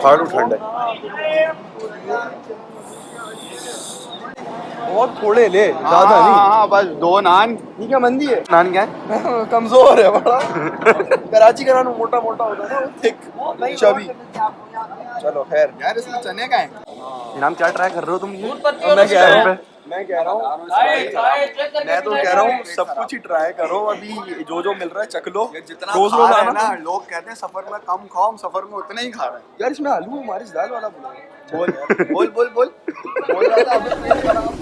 फाड़ू ठंड है। बहुत थोड़े ले, ज्यादा नहीं। हाँ बस 2 नान। ये क्या मंदी है? नान क्या है? कमजोर है बड़ा। कराची का नान मोटा मोटा होता है ना, वो थिक चबी। चलो खैर यार इसमें चने का है। इनाम क्या ट्राई कर रहे हो तुम? मैं कह रहा हूँ सब कुछ ही ट्राई करो। अभी जो मिल रहा है चख लो। जितना रोज खा रहे हैं आना ना, लोग कहते हैं सफर में कम खाओ, हम सफर में उतना ही खा रहे हैं। यार, इसमें आलू हमारी दाल वाला बोला है। बोल यार, बोल बोल बोल बोल रहा था अभी पेट खराब।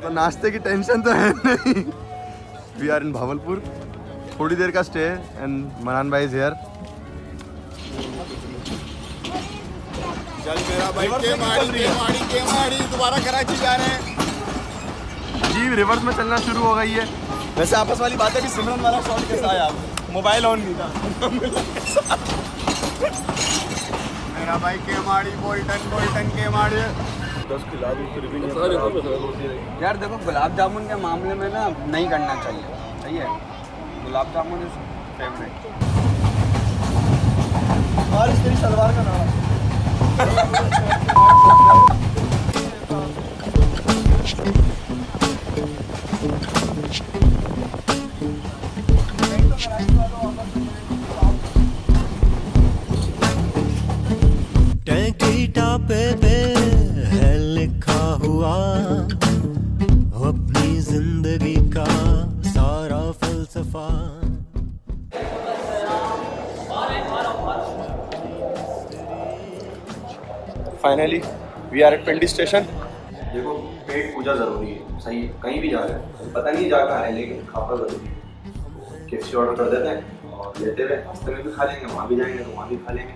तो नाश्ते की टेंशन तो है नहीं। वी आर इन भावलपुर, थोड़ी देर का स्टे है एंड मनान भाई इज हियर। चल मेरा भाई केमाड़ी दोबारा कराची जा रहे हैं जी, रिवर्स में चलना शुरू हो गई है। वैसे आपस वाली बात है कि सिमरन वाला शॉट कैसा आया? मोबाइल ऑन नहीं था। मेरा भाई केमाड़ी बोल्टन केमाड़ी 10 खिला दी फिर भी नहीं। यार देखो, गुलाब जामुन के मामले में ना नहीं करना चाहिए, सही है? Gulab jamun is favourite. और इस तेरी सलवार का नाम टैंकी टापे पे है लिखा हुआ अपनी जिंदगी का सारा फलसफा। Finally we are at Pindi station. देखो, पेट पूजा जरूरी है, सही है? कहीं भी जा रहे हैं, पता नहीं जा कहाँ है, लेकिन खाना जरूरी है। KFC ऑर्डर कर देते हैं और लेते हुए रास्ते में भी खा लेंगे, वहाँ भी जाएंगे तो वहाँ भी खा लेंगे।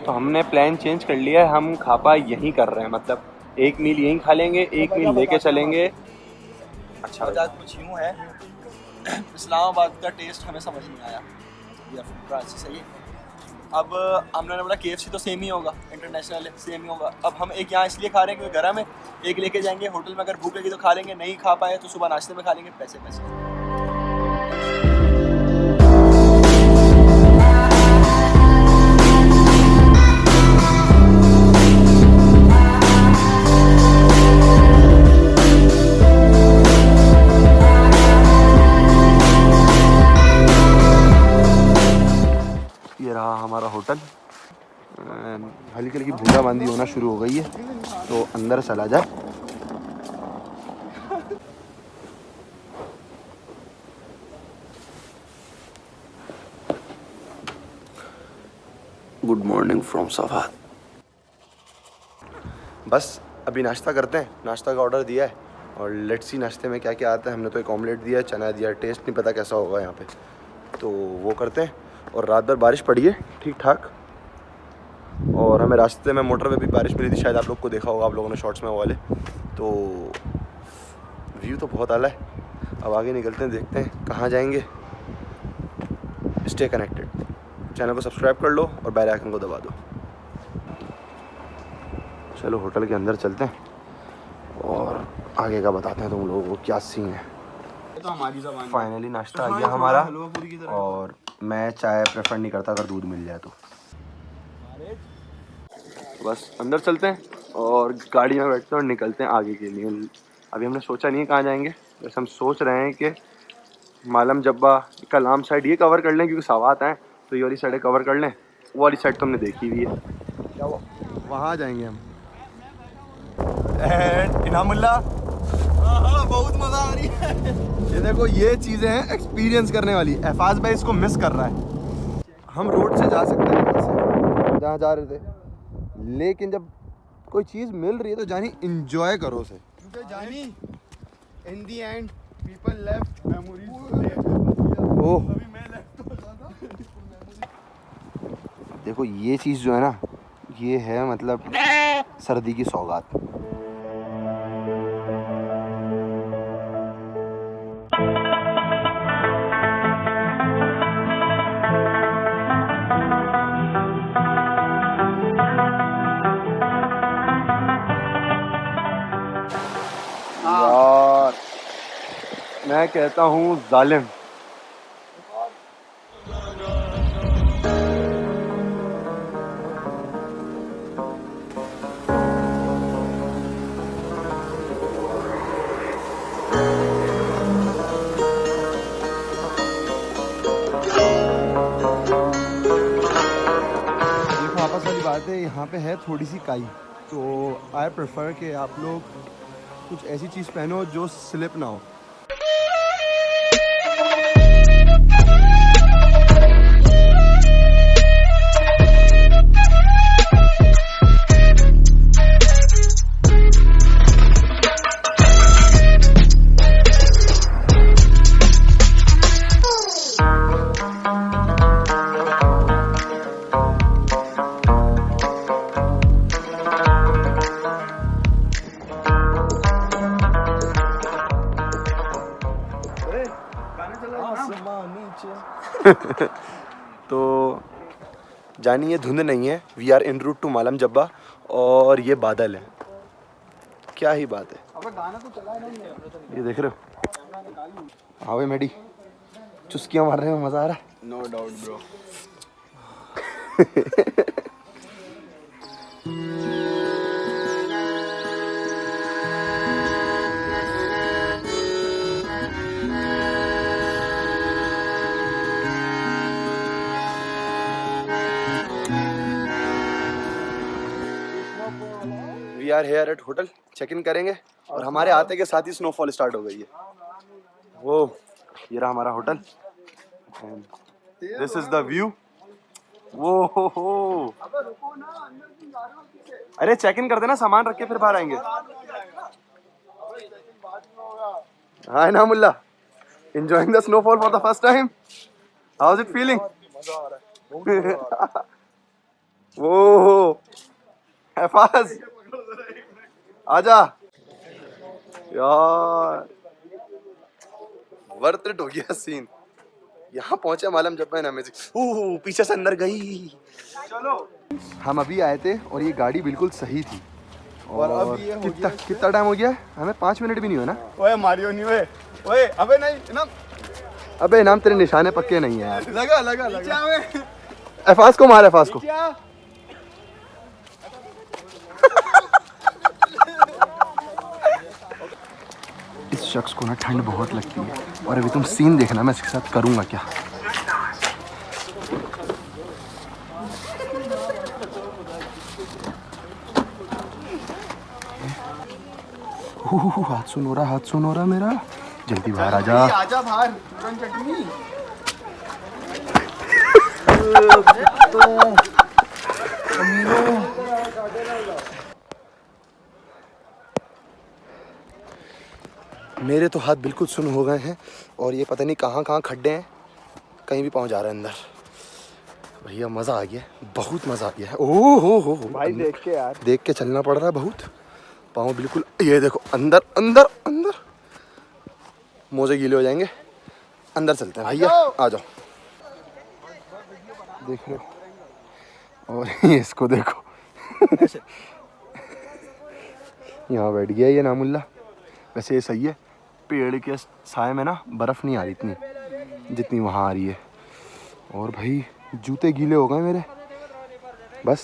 तो हमने प्लान चेंज कर लिया है, हम खापा यहीं कर रहे हैं। मतलब एक मील यहीं खा लेंगे, एक मील लेके चलेंगे। अच्छा, कुछ यूँ है, इस्लामाबाद का टेस्ट हमें समझ नहीं आया या फिर कराची सही है। अब हमने बोला KFC तो सेम ही होगा, इंटरनेशनल सेम ही होगा। अब हम एक यहाँ इसलिए खा रहे हैं क्योंकि घर में एक लेके जाएंगे, होटल में अगर भूख लगी तो खा लेंगे, नहीं खा पाए तो सुबह नाश्ते में खा लेंगे। पैसे ये रहा हमारा होटल। हल्की हल्की बूंदाबांदी होना शुरू हो गई है, तो अंदर चला जाए। गुड मॉर्निंग फ्रॉम सवाद। बस अभी नाश्ता करते हैं। नाश्ता का ऑर्डर दिया है और लेट्स सी नाश्ते में क्या क्या आता है। हमने तो एक ऑमलेट दिया है, चना दिया है, टेस्ट नहीं पता कैसा होगा यहाँ पे, तो वो करते हैं। और रात भर बारिश पड़ी है ठीक ठाक, और हमें रास्ते में मोटर में भी बारिश मिली थी, शायद आप लोग को देखा होगा, आप लोगों ने शॉर्ट्स में वो वाले। तो व्यू तो बहुत आला है। अब आगे निकलते हैं, देखते हैं कहाँ जाएंगे। स्टे कनेक्टेड, चैनल को सब्सक्राइब कर लो और बेल आइकन को दबा दो। चलो होटल के अंदर चलते हैं और आगे का बताते हैं तुम लोगों को क्या सीन है। तो हमारी ज़बान फाइनली नाश्ता आ गया हमारा, और मैं चाय प्रेफर नहीं करता अगर दूध मिल जाए तो। बस अंदर चलते हैं और गाड़ी में बैठते हैं और निकलते हैं आगे के लिए। अभी हमने सोचा नहीं है कहाँ जाएंगे, बस हम सोच रहे हैं कि मालम जब्बा कलाम साइड ये कवर कर लें, क्योंकि सवात हैं तो ये वाली साइड कवर कर लें। वो वाली साइड तो हमने देखी हुई है, क्या वहाँ जाएंगे हम। इनामुल्ला, बहुत मजा आ रही है। ये देखो, ये चीज़ें हैं एक्सपीरियंस करने वाली। एफाज भाई इसको मिस कर रहा है। हम रोड से जा सकते हैं यहाँ से जहाँ जा रहे थे, लेकिन जब कोई चीज़ मिल रही है तो जानी इंजॉय करो उसे। जानी इन दी एंड पीपल लेफ्ट मेमोरीज। ओह देखो, ये चीज़ जो है ना, ये है मतलब सर्दी की सौगात। यार मैं कहता हूँ जालिम। देखो आपस वाली बात है, यहाँ पे है थोड़ी सी काई, तो आई प्रेफर कि आप लोग कुछ ऐसी चीज़ पहनो जो स्लिप ना हो। तो जानी ये धुंध नहीं है, we are in route to Malam Jabba और ये बादल है, क्या ही बात है। अबे गाना तो चला नहीं है। ये देख रहे हो, हाँ भाई मेडी चुस्कियाँ मार रहे हो, मज़ा आ रहा है। No doubt bro. We are here at hotel, check in करेंगे और हमारे आते के साथ ही स्नोफॉल स्टार्ट हो गई है। वो ये रहा हमारा hotel, this is the view. वो हो अरे चेक इन कर देना, सामान रख के फिर बाहर आएंगे। हाय नामुल्ला, enjoying the snowfall for the first time? How's it feeling? वो हफाज आजा यार, वर्थ इट हो गया सीन। यहाँ पहुंचे मालूम जब मैं अमेजिंग, पीछे से अंदर गई। चलो हम अभी आए थे और ये गाड़ी बिल्कुल सही थी और अब ये कितना टाइम हो गया? हमें 5 मिनट भी नहीं हुआ ना। ओए मारियो नहीं हुए। ओए अबे नहीं इनाम, अबे इनाम तेरे निशाने पक्के नहीं है यार। लगा लगा लगा। अफाज को मार, अफाज को। इस शख्स को ना ठंड बहुत लगती है और अभी तुम सीन देखना मैं इसके साथ करूंगा क्या। हाथ सुन हो रहा मेरा, जल्दी बाहर आजा। आजा बाहर, चिकन चटनी। मेरे तो हाथ बिल्कुल सुन्न हो गए हैं और ये पता नहीं कहाँ कहाँ खड्डे हैं, कहीं भी पहुँच जा रहा है अंदर। भैया मज़ा आ गया, बहुत मज़ा आ गया है। ओह हो भाई देख के यार, देख के चलना पड़ रहा है बहुत। पाँव बिल्कुल, ये देखो अंदर अंदर अंदर, मोजे गीले हो जाएंगे। अंदर चलते हैं भैया, आ जाओ। देख रहे हो, और ये इसको देखो यहाँ बैठ गया ये नामुल्ला। वैसे ये सही है, पेड़ के साए में ना बर्फ़ नहीं आ रही इतनी जितनी वहाँ आ रही है। और भाई जूते गीले हो गए मेरे, बस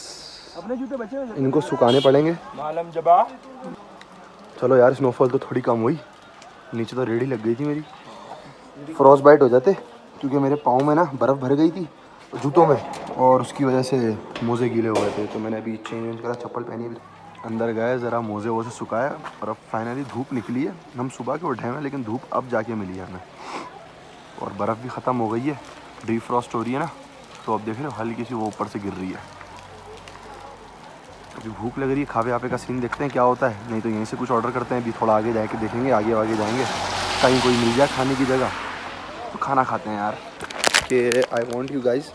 अपने जूते बचे हुए इनको सुखाने पड़ेंगे। मालम जबा। चलो यार, स्नोफॉल तो थोड़ी कम हुई, नीचे तो रेडी लग गई थी मेरी। फ्रॉस्ट बाइट हो जाते क्योंकि मेरे पाँव में ना बर्फ़ भर गई थी जूतों में और उसकी वजह से मोज़े गीले हो गए थे। तो मैंने अभी चेंज करा, चप्पल पहनी, अभी अंदर गए, ज़रा मोज़े वोज़े सुखाया और अब फाइनली धूप निकली है। हम सुबह के उठे हैं लेकिन धूप अब जाके मिली है हमें और बर्फ़ भी ख़त्म हो गई है, डिफ्रॉस्ट हो रही है ना। तो अब देख रहे हो हल्की सी वो ऊपर से गिर रही है। अभी भूख लग रही है, खावे आपे का सीन देखते हैं क्या होता है, नहीं तो यहीं से कुछ ऑर्डर करते हैं। अभी थोड़ा आगे जाके देखेंगे, आगे जाएंगे, कहीं कोई मिल जाए खाने की जगह तो खाना खाते हैं यार। कि आई वॉन्ट यू गाइज,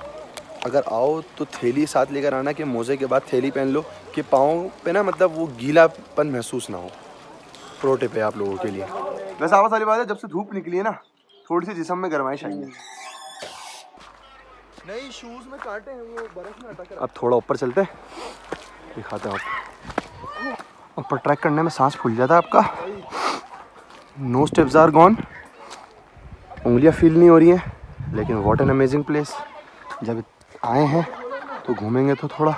अगर आओ तो थैली साथ लेकर आना कि मोज़े के बाद थैली पहन लो कि पाँव पे ना मतलब वो गीलापन महसूस ना हो। प्रो टिप है आप लोगों के लिए। वैसे आवाज़ वाली बात है, जब से धूप निकली है ना थोड़ी सी जिस्म में गर्माइश आई है। नहीं शूज़ में कांटे हैं, वो बर्फ में अटक रहा है। अब थोड़ा ऊपर चलते हैं, दिखाते हैं आपको। ऊपर ट्रैक करने में सांस फूल जाता है आपका। नो स्टेप्स आर गॉन, उंगलियां फील नहीं हो रही हैं, लेकिन व्हाट एन अमेजिंग प्लेस। जब आए हैं तो घूमेंगे तो थोड़ा।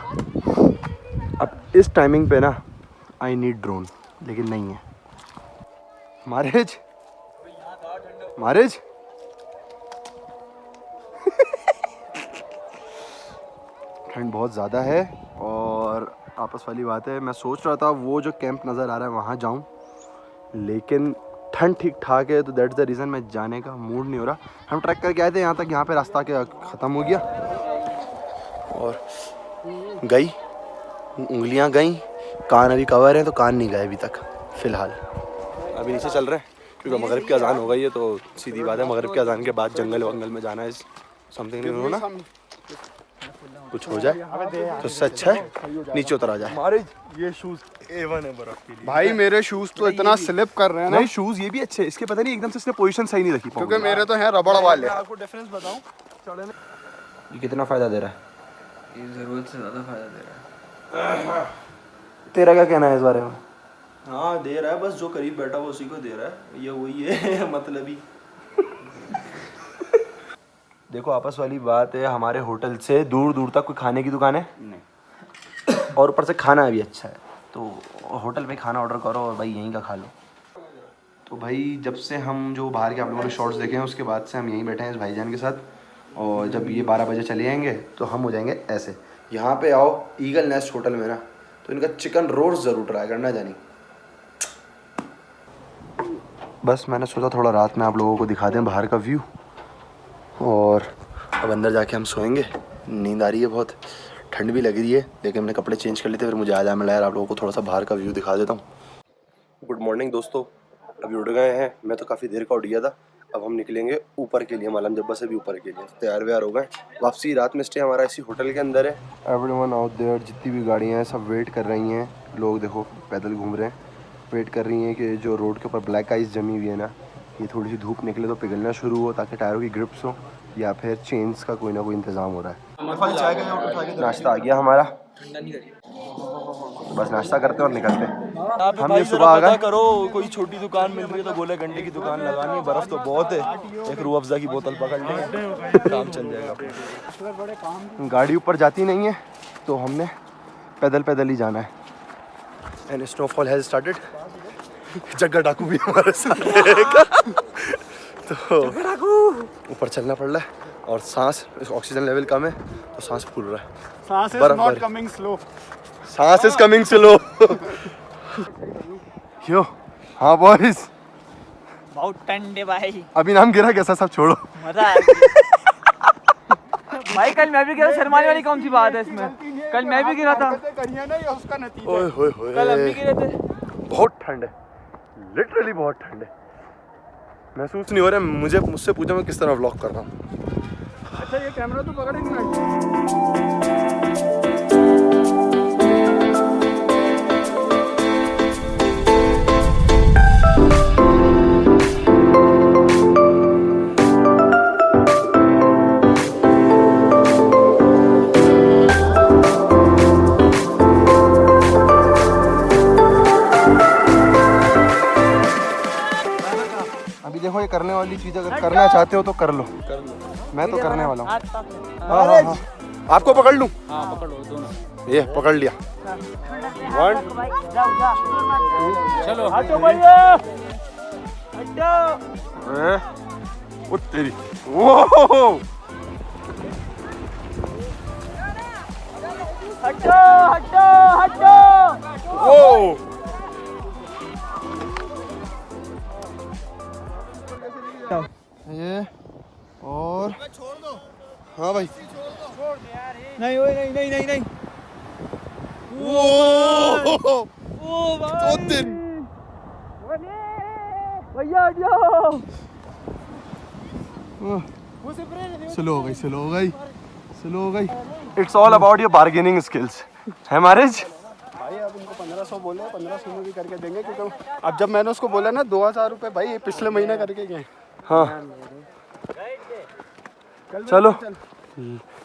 अब इस टाइमिंग पे ना आई नीड ड्रोन, लेकिन नहीं है। मारेज मारेज ठंड बहुत ज़्यादा है और आपस वाली बात है, मैं सोच रहा था वो जो कैंप नज़र आ रहा है वहाँ जाऊँ, लेकिन ठंड ठीक ठाक है तो दैट्स द रीज़न मैं जाने का मूड नहीं हो रहा। हम ट्रैक करके आए थे यहाँ तक, यहाँ पे रास्ता के ख़त्म हो गया और गई उंगलियाँ गई, कान अभी कवर हैं तो कान नहीं गए अभी तक फ़िलहाल। अभी नीचे चल रहे हैं क्योंकि मगरिब की अजान हो गई है, तो सीधी बात है मगरिब की अजान के बाद जंगल वंगल में जाना है। समथिंग नहीं होना, कुछ हो जाए तो इससे अच्छा है नीचे उतर आ जाए। हमारे ये शूज A1 है बर्फ के लिए। भाई मेरे शूज तो इतना स्लिप कर रहे हैं ना। नहीं शूज़ ये भी अच्छे, इसके पता नहीं एकदम से इसने पोजीशन सही नहीं रखी क्योंकि मेरे तो हैं रबड़ वाले। आपको डिफरेंस बताऊं, ये कितना फ़ायदा दे रहा है? ये ज़रूरत से ज़्यादा फ़ायदा दे रहा है। तेरा क्या कहना है इस बारे में? हाँ दे रहा है, बस जो करीब बैठा वो उसी को दे रहा है, ये वही है मतलब ही। देखो आपस वाली बात है, हमारे होटल से दूर दूर तक कोई खाने की दुकान है नहीं, और ऊपर से खाना भी अच्छा है, तो होटल पे खाना ऑर्डर करो और भाई यहीं का खा लो। तो भाई जब से हम जो बाहर के आप लोगों ने शॉर्ट्स देखे हैं उसके बाद से हम यहीं बैठे हैं इस भाईजान के साथ, और जब ये 12 बजे चले जाएंगे तो हम हो जाएंगे ऐसे। यहाँ पे आओ ईगल नेस्ट होटल में ना, तो इनका चिकन रोस्ट ज़रूर ट्राई करना जानी। बस मैंने सोचा थोड़ा रात में आप लोगों को दिखा दें बाहर का व्यू, और अब अंदर जाके हम सोएंगे। नींद आ रही है बहुत, ठंड भी लग रही है, लेकिन मैंने कपड़े चेंज कर लिए थे, फिर मुझे आया मिला यार आप लोगों को थोड़ा सा बाहर का व्यू दिखा देता हूँ। गुड मॉर्निंग दोस्तों, अभी उठ गए हैं, मैं तो काफ़ी देर का उठ गया था। अब हम निकलेंगे ऊपर के लिए, मालम जब्बा से भी ऊपर के लिए तैयार व्यार हो गए। वापसी रात में स्टे हमारा इसी होटल के अंदर है। एवरीवन आउट देयर, जितनी भी गाड़ियाँ हैं सब वेट कर रही हैं। लोग देखो पैदल घूम रहे हैं, वेट कर रही हैं कि जो रोड के ऊपर ब्लैक आइस जमी हुई है ना, ये थोड़ी सी धूप निकले तो पिघलना शुरू हो, ताकि टायरों की ग्रिप्स हो, या फिर चेन्स का कोई ना कोई इंतज़ाम हो रहा है। नाश्ता आ गया हमारा, बस नाश्ता करते हैं और निकलते हैं। हम ये सुबह आ गए करो, कोई छोटी दुकान मिल रही है तो गोले घंटे की दुकान लगानी है, बर्फ तो बहुत है, एक रूह अफ़ज़ा की बोतल पकड़ लेंगे, काम चल जाएगा। गाड़ी ऊपर जाती नहीं है तो हमने पैदल पैदल ही जाना है। And snowfall has started. Jagga डाकू भी हमारे साथ रहेगा, तो ऊपर चलना पड़ रहा है, और सांस ऑक्सीजन लेवल कम है तो सांस फूल रहा है। सांस इज बर्फ नॉट भरी। Coming slow. सांस इज कमिंग स्लो। यो हाँ बॉयज, बहुत ठंडे भाई, अभी नाम गिरा कैसा, सब छोड़ो। मजा आया। भाई कल मैं भी गिरा, शर्माने वाली कौन सी बात है इसमें, कल मैं भी गिरा था। करिए ना, ये उसका नतीजा। ओए होए होए, कल हम भी गिरे थे। बहुत ठंड है, लिटरली बहुत ठंड है, महसूस नहीं हो रहा है। मुझसे पूछा मैं किस तरह व्लॉग कर रहा हूँ। अच्छा ये कैमरा तो पकड़ ही नहीं। अभी देखो ये करने वाली चीज़ अगर करना चाहते हो तो कर लो, मैं तो करने वाला हूँ। हाँ हाँ हाँ, आपको पकड़ लूँ? हाँ पकड़ लो दोनों। ये पकड़ लिया। 1 चलो हटो भैया, हटो। ओ तेरी, ओह हटो हटो हटो। ओ ये और हाँ भाई, नहीं ओए नहीं नहीं नहीं नहीं। ओ ओ दिन भैया हट जाओ। स्लो हो गई, स्लो हो गई, स्लो हो गई। It's all about your bargaining skills है मारिज। भाई अब उनको 1500 बोले, 1500 में भी करके देंगे, क्योंकि अब जब मैंने उसको बोला ना 2000 रुपये भाई पिछले महीने करके गए। हाँ चलो,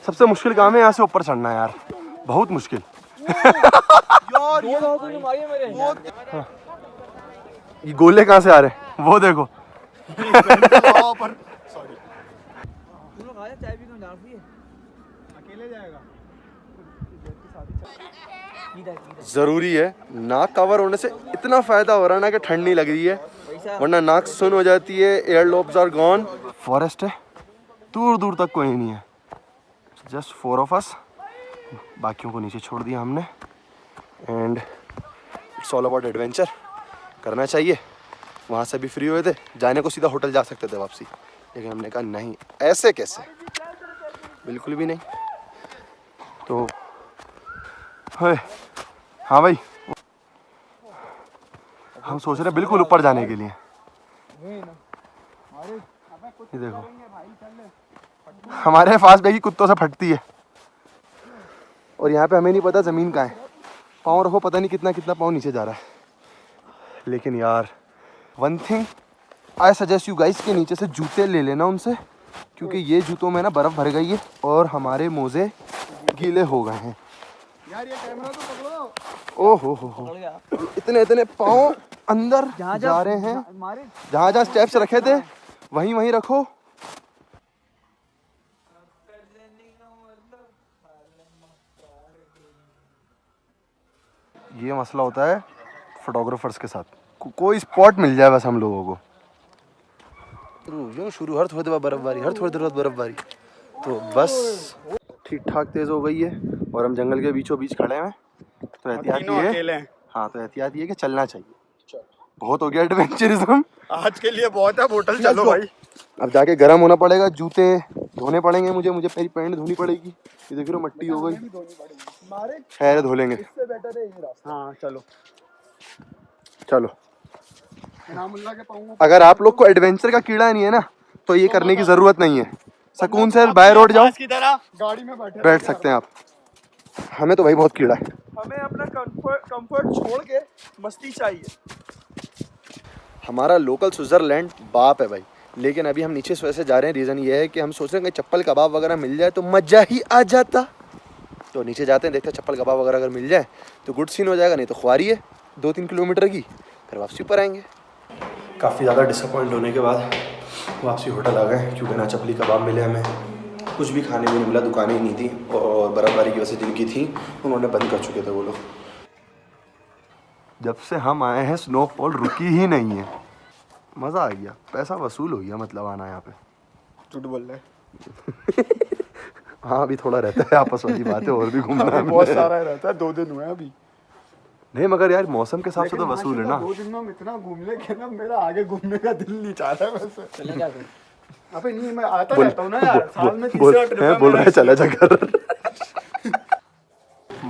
सबसे मुश्किल काम है यहाँ से ऊपर चढ़ना यार, बहुत मुश्किल। ये गोले कहाँ से आ रहे हैं वो देखो। अकेले जाएगा। जरूरी है, नाक कवर होने से इतना फायदा हो रहा है ना कि ठंड नहीं लग रही है, वरना नाक सुन हो जाती है। Ear lobes are gone. Forest है, दूर दूर तक कोई नहीं है, जस्ट 4 of us। बाकियों को नीचे छोड़ दिया हमने। And it's all about adventure, करना चाहिए। वहाँ से भी फ्री हुए थे, जाने को सीधा होटल जा सकते थे वापसी, लेकिन हमने कहा नहीं, ऐसे कैसे, बिल्कुल भी नहीं। तो हाँ भाई, हम सोच रहे हैं बिल्कुल ऊपर जाने के लिए। ये देखो हमारे पास बैगी कुत्तों से फटती है, और यहाँ पे हमें नहीं पता ज़मीन कहाँ है। पाँव रखो, पता नहीं कितना कितना पाँव नीचे जा रहा है। लेकिन यार one thing I suggest you guys के नीचे से जूते ले लेना उनसे, क्योंकि ये जूतों में ना बर्फ़ भर गई है और हमारे मोजे गीले हो गए हैं। यार ये कैमरा तो पकड़ो। ओहो हो, इतने इतने पाँव अंदर जा रहे हैं। जहाँ जहाँ स्टेप्स रखे थे वहीं वहीं रखो। ये मसला होता है फोटोग्राफर्स के साथ, कोई स्पॉट मिल जाए बस हम लोगों को। यूँ शुरू हर थोड़ी देर बर्फबारी, हर थोड़ी देर बर्फबारी, तो बस ठीक ठाक तेज़ हो गई है और हम जंगल के बीचों बीच खड़े हैं। तो एहतियात ये है, हाँ तो एहतियात ये कि चलना चाहिए। बहुत हो गया एडवेंचरिज्म आज के लिए बहुत है, होटल चलो भाई। अब जाके गर्म होना पड़ेगा, जूते धोने पड़ेंगे मुझे मेरी पैंट धोनी पड़ेगी। ये देख रहे हो मट्टी हो गई, खैर धो लेंगे। हाँ चलो चलो। अगर आप लोग को एडवेंचर का कीड़ा नहीं है ना, तो ये करने की जरूरत नहीं है। सुकून से बाय रोड जाओ, की तरह गाड़ी में बैठ सकते हैं आप। हमें तो भाई बहुत कीड़ा है। हमें अपना कंफर्ट छोड़ के मस्ती चाहिए। हमारा लोकल स्विट्जरलैंड बाप है भाई, लेकिन अभी हम नीचे वैसे जा रहे हैं। रीज़न ये है कि हम सोच रहे हैं कि चप्पल कबाब वगैरह मिल जाए तो मज़ा ही आ जाता। तो नीचे जाते हैं, देखते हैं चप्पल कबाब वगैरह अगर मिल जाए तो गुड सीन हो जाएगा, नहीं तो ख्वारी है 2-3 किलोमीटर की, फिर वापसी पर आएंगे। काफ़ी ज़्यादा डिसअपॉइंट होने के बाद वापसी होटल आ गए, क्योंकि ना चप्पली कबाब मिले हमें, कुछ भी खाने को नहीं मिला, दुकानें ही नहीं थी, और बर्फबारी की वजह से जिनकी थी उन्होंने बंद कर चुके थे वो लोग। जब से हम आए हैं स्नोफॉल रुकी ही नहीं है। मज़ा आ गया, पैसा वसूल हो गया मतलब आना यहाँ पे। झूठ बोल रहे हाँ अभी थोड़ा रहता है आपस वाली बात है, और भी घूमना है बहुत सारा रहता है। 2 दिन हुए अभी। नहीं मगर यार मौसम के हिसाब से तो वसूल है ना। 2 दिन में हम इतना घूम ले के ना मेरा आगे घूमने का दिल नहीं चाह रहा वैसे। चले जा फिर। अबे नहीं, मैं आता रहता हूँ ना यार, साल में 3 ट्रिप है। बोल रहा है चला जा कर।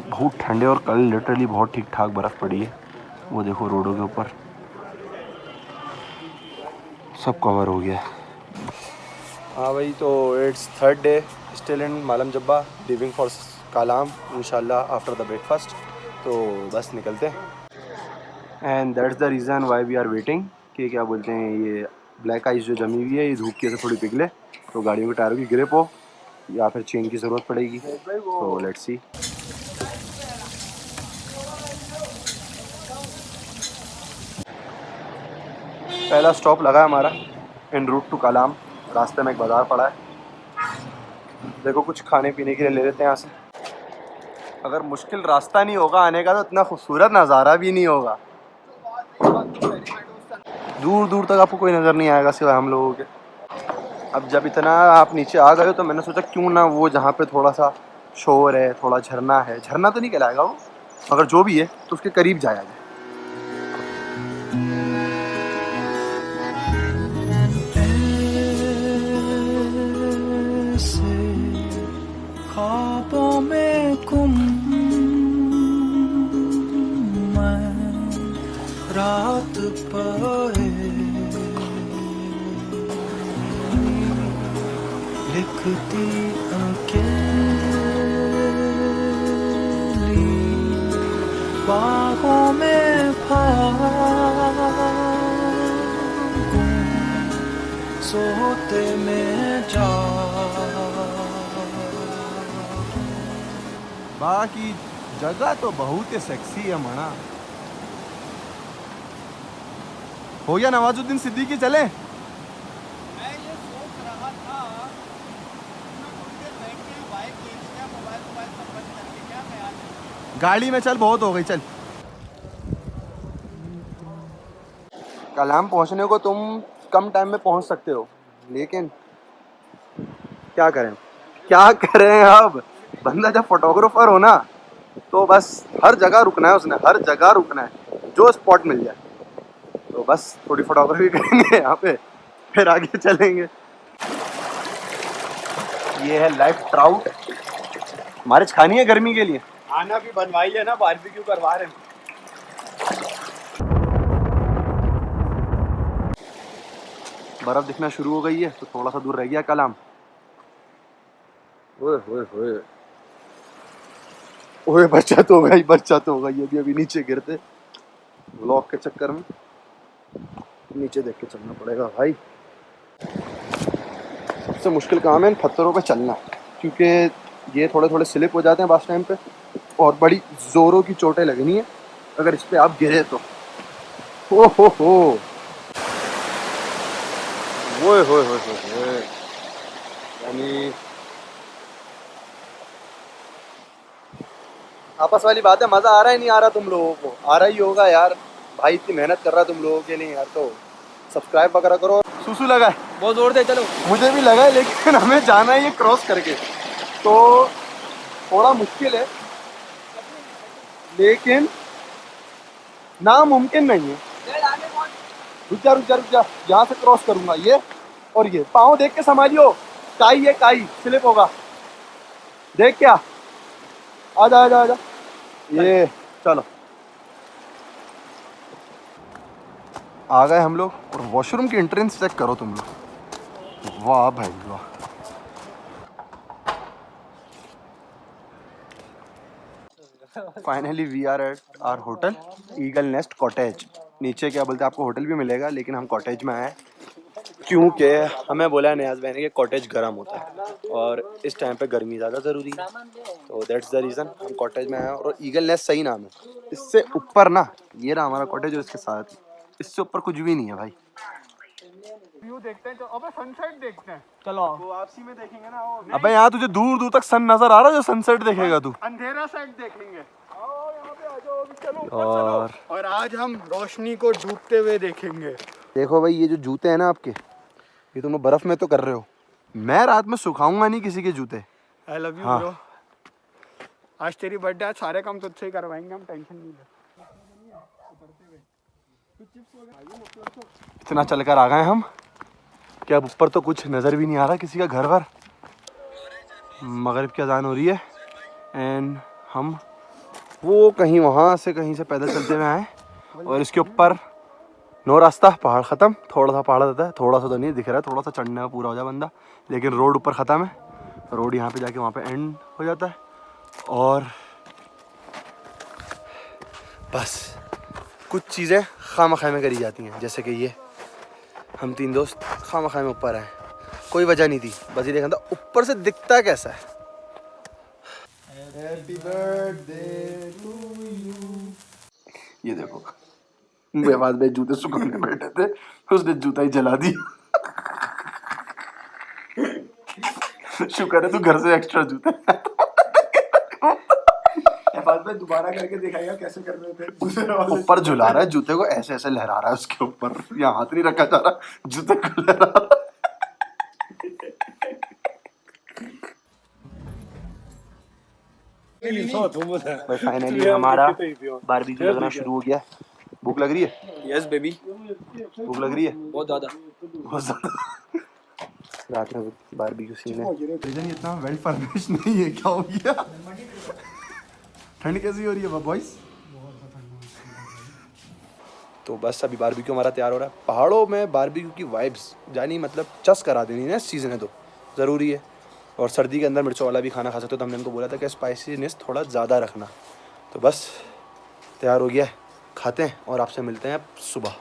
बहुत ठंडे, और कल लिटरली बहुत ठीक ठाक बर्फ़ पड़ी है। वो देखो रोडों के ऊपर सब कवर हो गया। हाँ भाई, तो it's 3rd day still in Malam Jabba, leaving for Kalam इंशाल्लाह आफ्टर द ब्रेकफास्ट। तो बस निकलते हैं। And that's the reason why we are waiting, कि क्या बोलते हैं, ये ब्लैक आइस जो जमी हुई है ये धूप की वजह से थोड़ी पिघले तो गाड़ियों के टायरों की ग्रिप हो, या फिर चेन की ज़रूरत पड़ेगी। तो लेट्स सी। पहला स्टॉप लगा है हमारा इन रूट टू कालाम। रास्ते में एक बाज़ार पड़ा है, देखो कुछ खाने पीने के लिए ले लेते हैं यहाँ से। अगर मुश्किल रास्ता नहीं होगा आने का तो इतना खूबसूरत नज़ारा भी नहीं होगा। दूर दूर तक आपको कोई नज़र नहीं आएगा सिवाय हम लोगों के। अब जब इतना आप नीचे आ गए हो तो मैंने सोचा क्यों ना वो जहाँ पे थोड़ा सा शोर है, थोड़ा झरना है, झरना तो नहीं कहलाएगा वो, अगर जो भी है तो उसके करीब जाया जाए। ख्वाबों में गुम मैं रात पाए लिखती अकेली बाहों में सोते में जा। बाकी जगह तो बहुत ही सेक्सी है मना। हो गया नवाजुद्दीन सिद्दीकी, चले? मैं ये सोच रहा था थोड़ी देर बैठ के बाइक ले लिया, मोबाइल सब बंद करके, क्या ख्याल है? गाड़ी में चल, बहुत हो गई, चल। कलाम पहुंचने को तुम कम टाइम में पहुंच सकते हो, लेकिन क्या करें अब। बंदा जब फोटोग्राफर हो ना तो बस हर जगह रुकना है उसने, हर जगह रुकना है, जो स्पॉट मिल जाए। तो बस थोड़ी फोटोग्राफी करेंगे यहाँ पे, फिर आगे चलेंगे। ये है लाइव ट्राउट, मारिच खानी है गर्मी के लिए। खाना भी बनवाई है ना, बारबेक्यू करवा रहे हैं। बर्फ दिखना शुरू हो गई है, तो थोड़ा सा दूर रह गया कलाम। ओए ओए ओए ओए, बचत हो गई अभी अभी नीचे गिरते ब्लॉक के चक्कर में। नीचे देख के चलना पड़ेगा भाई। सबसे मुश्किल काम है इन पत्थरों पे चलना, क्योंकि ये थोड़े थोड़े स्लिप हो जाते हैं बस टाइम पे, और बड़ी जोरों की चोटें लगनी है अगर इस पे आप गिरे तो। हो यानी आपस वाली बात है। मजा आ रहा है नहीं आ रहा तुम लोगों को? आ रहा ही होगा यार, भाई इतनी मेहनत कर रहा है तुम लोगों के लिए यार, तो सब्सक्राइब वगैरह करो। सुसु लगा है, बहुत जोर दे, चलो। मुझे भी लगा है, लेकिन हमें जाना है ये क्रॉस करके, तो थोड़ा मुश्किल है, लेकिन नामुमकिन नहीं है। रुक जा, यहाँ से क्रॉस करूंगा ये, और ये पाँव देख के संभालियो, काई है काई, स्लिप होगा, देख क्या। आजा ये चलो आ गए हम लोग। और वॉशरूम की एंट्रेंस चेक करो तुम लोग, वाह भाई वाह। Finally we are at our hotel Eagle Nest Cottage. नीचे क्या बोलते हैं, आपको होटल भी मिलेगा, लेकिन हम कॉटेज में आए क्योंकि हमें बोला है नियाज़ भाई ने कि कॉटेज गर्म होता है और इस टाइम पे गर्मी ज़्यादा ज़रूरी है, तो दैट्स द रीज़न हम कॉटेज में आए। और ईगल नेस्ट सही नाम है। इससे ऊपर ना ये रहा हमारा कॉटेज, और इसके साथ इससे ऊपर कुछ भी नहीं है भाई। व्यू देखते हैं, अबे सनसेट देखते हैं। चलो वो वापसी में देखेंगे ना, वो अबे यहाँ तुझे दूर दूर तक सन नजर आ रहा है, जो सनसेट देखेगा तू। अंधेरा साइड देखेंगे। आओ यहाँ पे आ जाओ, अभी चलो ऊपर चलो। और आज हम रोशनी को डूबते हुए देखेंगे। देखो भाई, ये जो जूते हैं ना आपके, ये तुम बर्फ में तो कर रहे हो, मैं रात में सुखाऊंगा नहीं किसी के जूते। आई लव यू हाँ। ब्रो। आज तेरी बर्थडे, आज सारे काम तुझसे ही करवाएंगे हम, टेंशन नहीं ले। इतना चलकर आ गए हम कि अब ऊपर तो कुछ नज़र भी नहीं आ रहा किसी का घर वर। मगरिब की अजान हो रही है एंड हम वो कहीं वहाँ से कहीं से पैदल चलते हुए आए, और इसके ऊपर नो रास्ता, पहाड़ ख़त्म। थोड़ा सा पहाड़ रहता है, थोड़ा सा तो नहीं दिख रहा है, थोड़ा सा चढ़ने में पूरा हो जाए बंदा, लेकिन रोड ऊपर ख़त्म है। रोड यहाँ पे जाके वहाँ पे एंड हो जाता है, और बस कुछ चीज़ें खामखा में करी जाती हैं, जैसे कि ये हम तीन दोस्त खामखा में ऊपर आए, कोई वजह नहीं थी, बस ये देखना था ऊपर से दिखता कैसा है। Happy birthday to you. ये देखो, मेरे पास में जूते सुखाने बैठे थे, उसने जूता ही जला दिया। शुक्र है तू घर से एक्स्ट्रा जूते में दोबारा करके दिखाएगा कैसे कर रहे थे। ऊपर झुला रहा है जूते को, ऐसे ऐसे लहरा रहा है उसके ऊपर, यहाँ हाथ नहीं रखा जा रहा, जूते को लहरा रहा। भाई फाइनली हमारा बारबेक्यू लगना शुरू हो गया। भूख लग रही है? यस बेबी, भूख लग रही है बहुत ज़्यादा। बहुत ज़्यादा। रात में बारबेक्यू सीन है। रीजन इतना वेल फर्निश्ड नहीं है, क्या हो गया? ठंड कैसी हो रही है बॉयज? तो बस अभी बारबेक्यू हमारा तैयार हो रहा है। पहाड़ों में बारबेक्यू की वाइब्स जानी मतलब चस करा देनी है इस सीज़न है, तो ज़रूरी है। और सर्दी के अंदर मिर्चों वाला भी खाना खा सकते हो, तो हमने उनको बोला था कि स्पाइसीनेस थोड़ा ज़्यादा रखना। तो बस तैयार हो गया है, खाते हैं और आपसे मिलते हैं सुबह।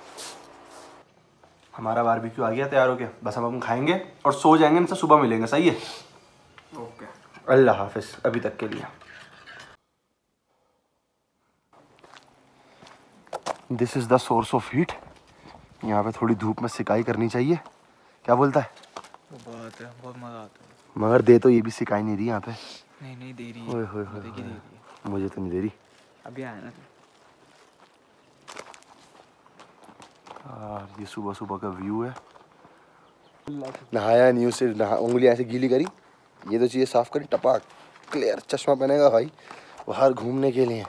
हमारा बारबेक्यू आ गया तैयार हो गया, बस अब हम खाएंगे और सो जाएंगे, इनसे सुबह मिलेंगे, सही है? ओके, अल्लाह हाफिज़ अभी तक के लिए। This is the source of heat. यहाँ पे थोड़ी धूप में सिकाई करनी चाहिए, क्या बोलता है? बहुत है, बहुत मज़ा आता है। मगर दे तो ये भी सिकाई नहीं रही यहाँ पे। नहीं दे रही है। ओए होए होए, मुझे तो नहीं दे रही। अभी आया ना। यार ये सुबह सुबह का व्यू है। नहाया नहीं, उसे उंगली ऐसे गीली करी, ये तो चीज़ें साफ करी, टपाक क्लियर। चश्मा पहनेगा भाई बाहर घूमने के लिए।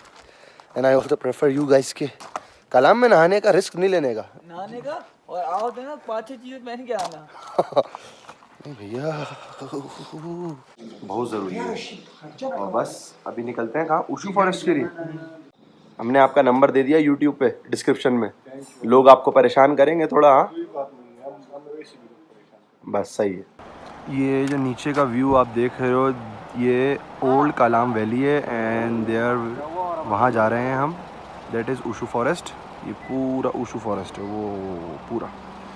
And I also prefer you guys के कलाम में नहाने का रिस्क नहीं लेने का। नहाने का और आओ तो ना 5-6 चीज़ें पहन के आना। नहीं भैया बहुत ज़रूरी है। और बस अभी निकलते हैं कहाँ? ऊशू फॉरेस्ट के लिए। हमने आपका नंबर दे दिया यूट्यूब पे डिस्क्रिप्शन में, लोग आपको परेशान करेंगे थोड़ा। हाँ बस सही है। ये जो नीचे का व्यू आप देख रहे हो, ये ओल्ड कालाम वैली है एंड देयर वहाँ जा रहे हैं हम। That is Ushu forest. ये पूरा ऊशू फॉरेस्ट है, वो पूरा।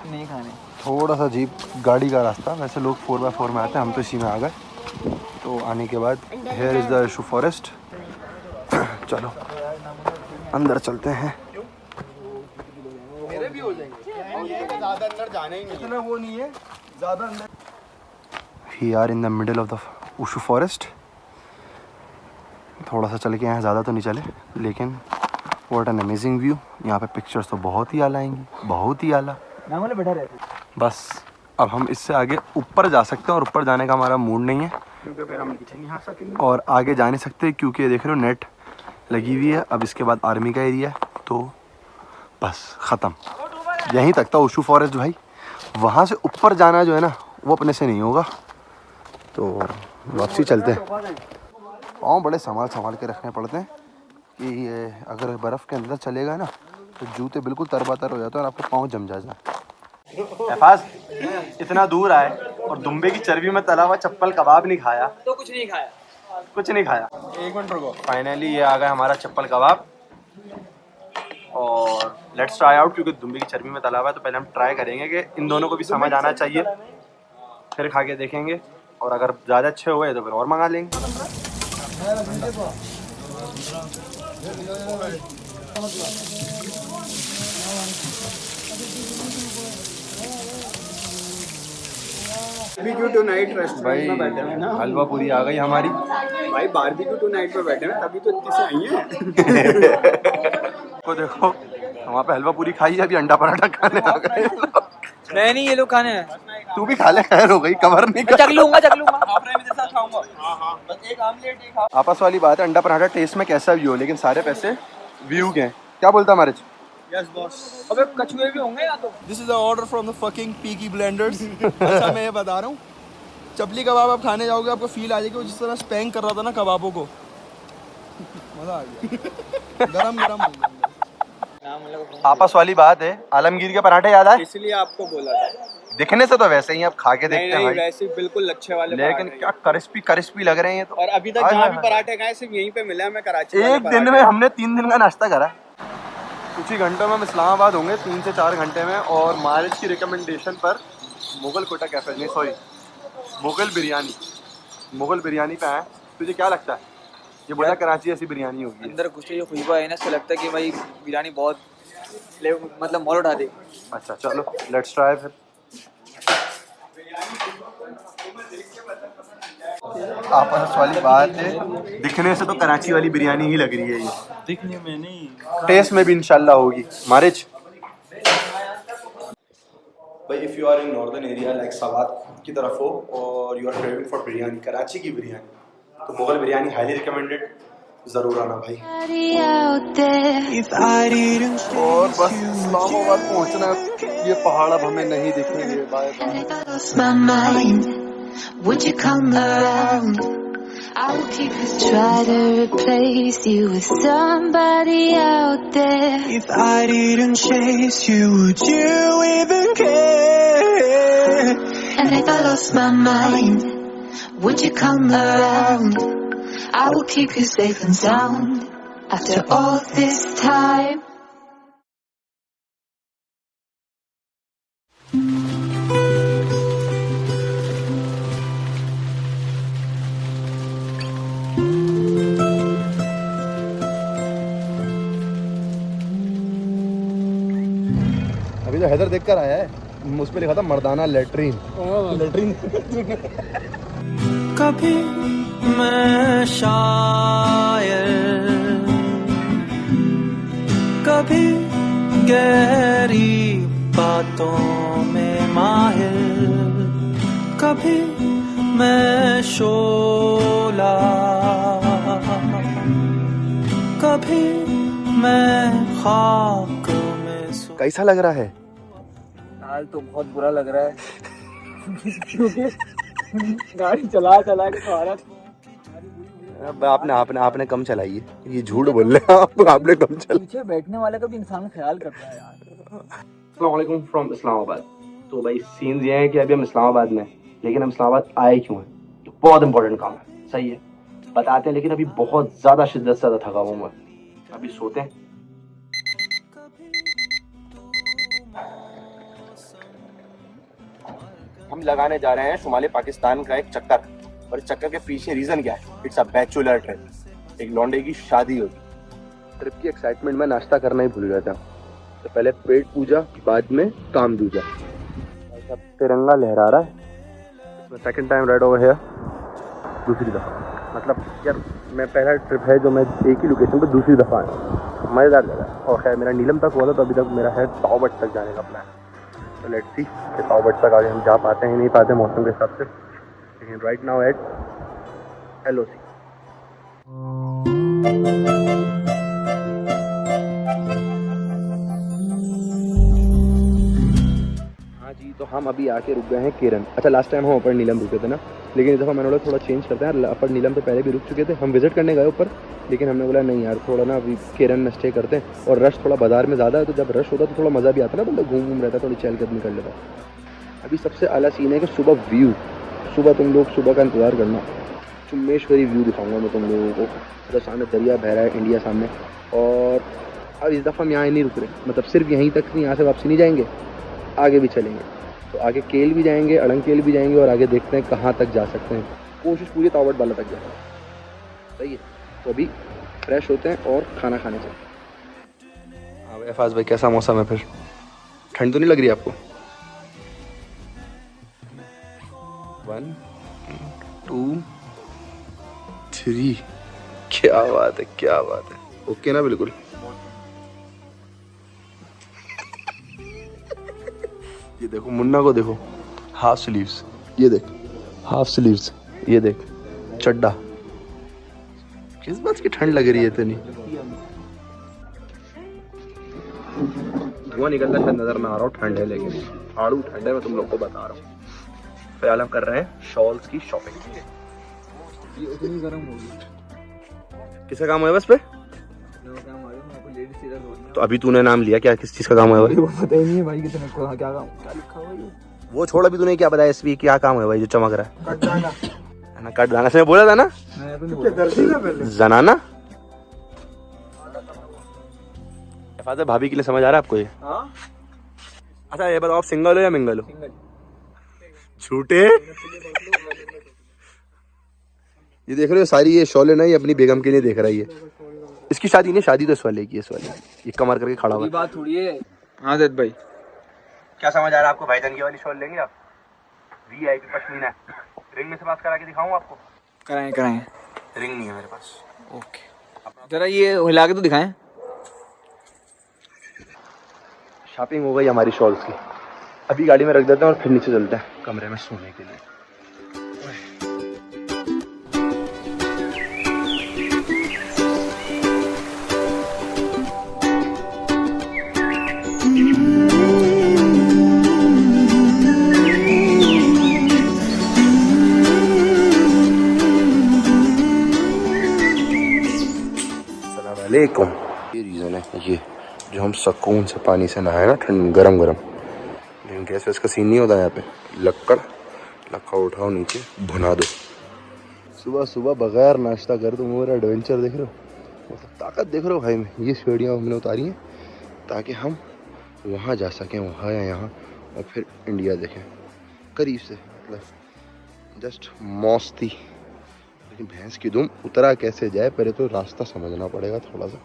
नहीं खाने। थोड़ा सा अजीब गाड़ी का रास्ता, वैसे लोग 4x4 में आते हैं, हम तो इसी में आ गए। तो आने के बाद हेयर इज़ द ऊशू फॉरेस्ट। चलो अंदर चलते हैं। मेरे भी हो जाएंगे, ज़्यादा अंदर जाना ही नहीं, इतना वो नहीं है ज़्यादा अंदर। We are in the middle of the Ushu forest. थोड़ा सा चल के आए, ज़्यादा तो नहीं चले, लेकिन व्हाट एन अमेजिंग व्यू। यहाँ पे पिक्चर्स तो बहुत ही आला आएंगी, बहुत ही आला। बैठा रहते। बस अब हम इससे आगे ऊपर जा सकते हैं और ऊपर जाने का हमारा मूड नहीं है, क्योंकि फिर हम नीचे नहीं आ सकेंगे और आगे जा नहीं सकते क्योंकि देख रहे हो नेट लगी हुई है। अब इसके बाद आर्मी का एरिया है, तो बस ख़त्म। यहीं तक था ऊशू फॉरेस्ट भाई। वहाँ से ऊपर जाना जो है ना, वो अपने से नहीं होगा, तो वापसी चलते हैं। पाँव बड़े संभाल के रखने पड़ते हैं कि ये अगर बर्फ़ के अंदर चलेगा ना तो जूते बिल्कुल तरबतर हो जाते हैं और आपके पाँव जम जाते हैं। एफाज इतना दूर आए और दुम्बे की चर्बी में तला हुआ चप्पल कबाब नहीं खाया तो कुछ नहीं खाया। एक मिनट रुको। फाइनली ये आ गया हमारा चप्पल कबाब और लेट्स ट्राई आउट, क्योंकि दुम्बे की चर्बी में तला हुआ है तो पहले हम ट्राई करेंगे कि इन दोनों को भी समझ आना चाहिए, फिर खा के देखेंगे और अगर ज़्यादा अच्छे हुए तो फिर और मंगा लेंगे। बारबेक्यू टू नाइट रेस्टोरेंट में बैठे हैं ना हलवा पूरी आ गई हमारी भाई। बारबेक्यू टू नाइट पे बैठे हैं, तभी तो इतनी से आई हैं। को देखो वहाँ पे हलवा पूरी खाई है, अभी अंडा पराठा खाने आ गए। नहीं ये लोग खाने हैं। तू भी खा ले, खैर हो गई, कवर नहीं कर। चख लूंगा। आप मेरे साथ खाऊंगा। बस एक आमलेट, एक आपस वाली बात है, अंडा पराठा टेस्ट में कैसा भी हो, लेकिन सारे पैसे व्यू के हैं। क्या बोलता हमारे? Yes boss. अबे कछुए भी होंगे या तो। This is the order from the fucking Peaky blenders. ऐसा मैं ये बता रहा हूँ, चपली कबाब आप खाने जाओगे आपको फील आ जाएगी वो जिस तरह स्पैंक कर रहा था ना कबाबों को, मजा आ गया। गरम हो गया। आपस वाली बात है, आलमगीर के पराठे याद आए? इसलिए आपको बोला था। दिखने से तो वैसे ही, आप खा के देखते हैं भाई। वैसे बिल्कुल अच्छे वाले, लेकिन क्या क्रिस्पी लग रहे हैं ये तो। और अभी तक जहाँ भी पराठे खाए सिर्फ यहीं पे मिला है। मैं कराची एक दिन में हमने 3 दिन का नाश्ता करा। कुछ ही घंटों में हम इस्लामाबाद होंगे, 3 से 4 घंटे में। और मारिज की रिकमेंडेशन पर मुगल कोटा कैफे, नहीं सॉरी मुगल बिरयानी पे आए। तुझे क्या लगता है ये बोला कराची ऐसी बिरयानी होगी? अंदर घुसते जो खुशबू है ना, इससे लगता है कि भाई बिरयानी बहुत मतलब मॉल उठा देगी। अच्छा चलो लेट्स ट्राई फिर। आपस वाली बात है, दिखने से तो कराची वाली बिरयानी ही लग रही है ये। दिखने में नहीं, टेस्ट में भी इंशाल्लाह होगी। मारिज भाई, if you are in northern area like Swat की तरफ हो और you are craving for biryani, Karachi की बिरयानी, तो मुगल बिरयानी हाईली रिकमेंडेड, ज़रूर आना भाई। और बस इस्लामाबाद पहुंचना, ये पहाड़ अब हमें नहीं दिखेंगे। Bye bye. Would you come around? I will keep try to replace you with somebody out there. If I didn't chase you, would you even care? And if I lost my mind, would you come around? I will keep you safe and sound. after all this time. अभी तो हैदर देख कर आया है, उस पे लिखा था मर्दाना लेटरीन। लेटरीन। कभी मैं शायर, कभी गहरी बातों में माहिर, कभी मैं शोला, कभी मैं खाक में सो। कैसा लग रहा है? हाल तो बहुत बुरा लग रहा है क्योंकि गाड़ी चला के तो हालत। आपने कम चलाई है, ये झूठ बोल रहे हैं आप, आपने कम चलाई। पीछे बैठने वाले का भी इंसान ख्याल करता है यार। अस्सलाम वालेकुम फ्रॉम इस्लामाबाद। तो भाई सीन्स ये है कि अभी हम इस्लामाबाद में हैं, लेकिन हम इस्लामाबाद आए क्यों हैं? तो बहुत इंपॉर्टेंट काम है, सही है बताते हैं, लेकिन अभी बहुत ज़्यादा शिद्दत से ज़्यादा थका हुआ हूँ मैं, अभी सोते हैं। हम लगाने जा रहे हैं शुमाली पाकिस्तान का एक चक्कर, और इस चक्कर के पीछे रीज़न क्या है? इट्स अ बैचलर ट्रिप, एक लौंडे की शादी होगी। ट्रिप की एक्साइटमेंट में नाश्ता करना ही भूल गया था, तो पहले पेट पूजा, बाद में काम दूजा। सब तिरंगा लहरा रहा है, सेकंड टाइम राइड ओवर है, दूसरी दफ़ा। मतलब यार मैं पहला ट्रिप है जो मैं एक ही लोकेशन पर दूसरी दफ़ा आया, मज़ेदार जगह है। और खैर मेरा नीलम तक हुआ था, तो अभी तक मेरा है तावबट तक जाने का प्लान। तो लेट्स सी कि तावबट तक आगे हम जा पाते हैं नहीं पाते मौसम के हिसाब से, लेकिन राइट नाउ एट LOC। हाँ जी, तो हम अभी आके रुक गए हैं केरन। अच्छा लास्ट टाइम हम अपर नीलम रुके थे ना, लेकिन इस दफ़ा मैंने बोला थोड़ा चेंज करते हैं। अपर नीलम पे पहले भी रुक चुके थे, हम विजिट करने गए ऊपर, लेकिन हमने बोला नहीं यार थोड़ा ना अभी केरन में स्टे करते हैं। और रश थोड़ा बाजार में ज़्यादा है, तो जब रश होता है तो थोड़ा मज़ा भी आता है ना, मतलब घूम रहता है, थोड़ी चहलकदमी कर लेता है। अभी सबसे आला सीन है कि सुबह व्यू, सुबह तुम लोग सुबह का इंतज़ार करना, चुम्बेश्वरी व्यू दिखाऊंगा मैं तुम लोगों को। मतलब सामने दरिया बह रहा है, इंडिया सामने। और अब इस दफ़ा हम यहाँ नहीं रुक रहे, मतलब सिर्फ यहीं तक नहीं, यहाँ से वापसी नहीं जाएंगे, आगे भी चलेंगे। तो आगे केल भी जाएंगे, अड़ंगकेल भी जाएंगे, और आगे देखते हैं कहाँ तक जा सकते हैं। कोशिश पूरी तावबट वाला तक जाए, सही है। तो अभी फ्रेश होते हैं और खाना खाने चलते हैं। हाँ एफाज भाई कैसा मौसम है फिर? ठंड तो नहीं लग रही आपको? 1 2 3 क्या बात है, क्या बात है। ओके ना बिल्कुल। ये देखो मुन्ना को देखो, हाफ स्लीव्स, ये देख हाफ स्लीव्स, ये देख चड्डा। किस बात की ठंड लग रही है इतनी? धुआं निकलता है नजर में आ रहा हूँ, ठंड है, लेकिन आड़ू ठंड है, मैं तुम लोग को बता रहा हूँ। फिलहाल हम कर रहे हैं शॉल्स की शॉपिंग। ये उतनी गर्म होगी। किसका काम है बस पे? तो अभी तूने नाम लिया, क्या किस चीज का काम है भाई? वो पता ही नहीं है भाई कितने को क्या काम क्या लिखा हुआ है। वो छोड़, अभी तूने क्या बताया इसमें क्या काम है भाई जो चमक रहा है? कट दाना से बोला था ना, जनाना। फादर भाभी के लिए समझ आ रहा है आपको ये? हाँ? अच्छा ये बताओ आप सिंगल हो या मिंगल हो? झूठे। ये देख रहे हो सारी ये शॉल है ना, ये अपनी बेगम के लिए देख रहा है। ये इसकी शादी नहीं, शादी तो इस वाले की, इस वाले ये कमर करके खड़ा हुआ है। बात थोड़ी है। हाँ जद भाई क्या समझ आ रहा है आपको? भाईजान की वाली शॉल लेंगे आप? VIP पश्मीना है, रिंग में से पास करा के दिखाऊं आपको? कराएं। रिंग नहीं है मेरे पास। ओके जरा ये हिला के तो दिखाएं। शॉपिंग हो गई हमारी शॉल्स की, अभी गाड़ी में रख देते हैं और फिर नीचे चलते हैं कमरे में सोने के लिए। ये रीज़न है ये जो हम सुकून से पानी से नहाए ना, ठंड गरम गरम, लेकिन गैस वैस का सीन नहीं होता यहाँ पे। लक्का उठाओ नीचे भुना दो। सुबह सुबह बगैर नाश्ता कर, तुम मेरा एडवेंचर देख रहे हो। मतलब ताकत देख रहे हो भाई में, ये सीढ़ियाँ हमने उतारी हैं ताकि हम वहाँ जा सकें, वहाँ या यहाँ, और फिर इंडिया देखें करीब से, मतलब जस्ट मौस्ती। लेकिन भैंस की दुम उतरा कैसे जाए, पहले तो रास्ता समझना पड़ेगा थोड़ा सा।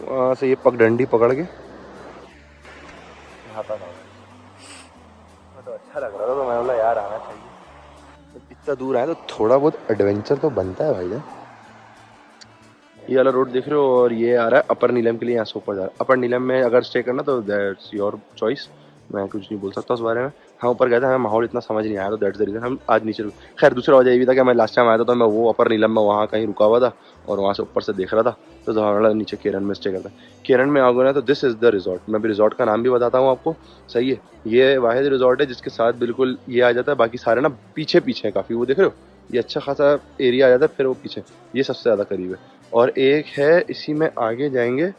वहाँ से ये पगडंडी पकड़ के यहाँ तक आ गए। तो अच्छा लग रहा था, तो मैं बोला यार आना चाहिए। तो इतना दूर आए तो थोड़ा बहुत एडवेंचर तो बनता है भाई जान। ये वाला रोड देख रहे हो, और ये आ रहा है अपर नीलम के लिए, यहाँ से ऊपर जा रहा है। अपर नीलम में अगर स्टे करना तो दैट्स योर चॉइस, मैं कुछ नहीं बोल सकता उस बारे में। हाँ ऊपर गए थे, हमें माहौल इतना समझ नहीं आया, तो दैट्स द रीज़न हम आज नीचे रुके। खैर दूसरा वजह ये भी था कि मैं लास्ट टाइम आया था तो मैं वो अपर नीलम में वहाँ कहीं रुका हुआ था और वहाँ से ऊपर से देख रहा था, तो हमारा नीचे केरन में स्टे करता है। केरन में आओगे ना तो दिस इज़ द रिजॉर्ट। मैं भी रिजॉर्ट का नाम भी बताता हूँ आपको, सही है। ये वाहिद रिजॉर्ट है जिसके साथ बिल्कुल ये आ जाता है, बाकी सारे ना पीछे पीछे हैं काफ़ी, वो देख रहे हो ये अच्छा खासा एरिया आ जाता है, फिर वो पीछे, ये सबसे ज़्यादा करीब है। और एक है इसी में आगे जाएंगे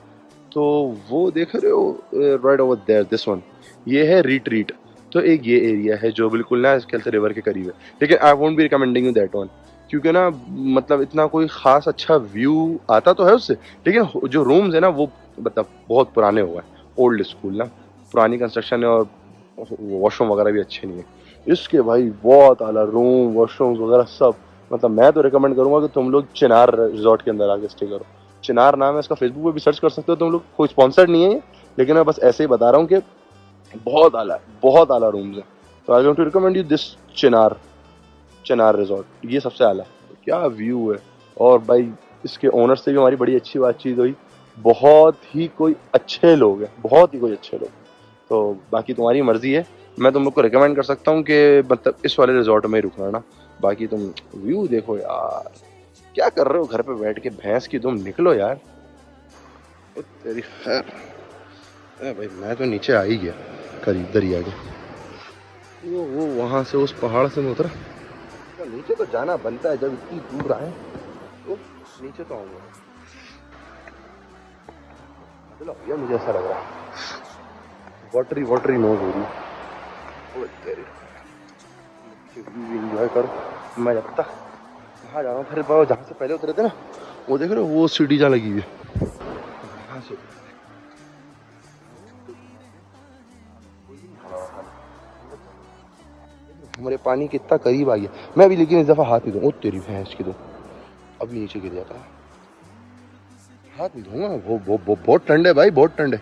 तो वो देख रहे हो right over there, this one, ये है रिट्रीट। तो एक ये एरिया है जो बिल्कुल ना इसके से रिवर के करीब है, लेकिन I won't be recommending you that one, क्योंकि ना मतलब इतना कोई खास अच्छा व्यू आता तो है उससे, लेकिन जो रूम्स है ना वो मतलब बहुत पुराने हुए हैं, ओल्ड स्कूल ना, पुरानी कंस्ट्रक्शन है, और वॉशरूम वगैरह भी अच्छे नहीं है इसके भाई। बहुत आला रूम, वॉशरूम्स वगैरह सब, मतलब मैं तो रिकमेंड करूंगा कि तुम लोग चिनार रिजॉर्ट के अंदर आके स्टे करो। चिनार नाम है इसका, फेसबुक पे भी सर्च कर सकते हो तुम लोग, कोई स्पॉन्सर्ड नहीं है ये, लेकिन मैं बस ऐसे ही बता रहा हूँ कि बहुत आला रूम्स है। तो I want to recommend you this Chinar resort, ये सबसे आला है। क्या व्यू है, और भाई इसके ओनर से भी हमारी बड़ी अच्छी बातचीत हुई, बहुत ही कोई अच्छे लोग हैं, बहुत ही कोई अच्छे लोग। तो बाकी तुम्हारी मर्जी है, मैं तुम लोग को रिकमेंड कर सकता हूँ कि मतलब इस वाले रिजॉर्ट में ही रुकना ना। बाकी तुम व्यू देखो यार, क्या कर रहे हो घर पे बैठ के, भैंस की तुम निकलो यार। ओ तेरी खैर, भाई मैं तो नीचे आ ही गया करीब दरिया के, वो वहाँ से उस पहाड़ से मैं उतरा, तो नीचे तो जाना बनता है, जब इतनी दूर आए तो नीचे तो आऊँगा। चलो भैया मुझे ऐसा लग रहा है वाटरी नोज हो रही है। एंजॉय करो, मैं जब तक वहाँ जा रहा हूँ। फिर जहाँ से पहले उतरे थे ना, वो देख रहे हो वो सीढ़ी जहाँ लगी हुई है, वहाँ से हमारे पानी कितना करीब आ गया। मैं अभी लेकिन इस दफ़ा हाथ नहीं दूँ, तेरी भैंस की दूँ, अभी नीचे गिर जाता है। हाथ नहीं धोऊंगा, वो बहुत ठंड है भाई, बहुत ठंड है,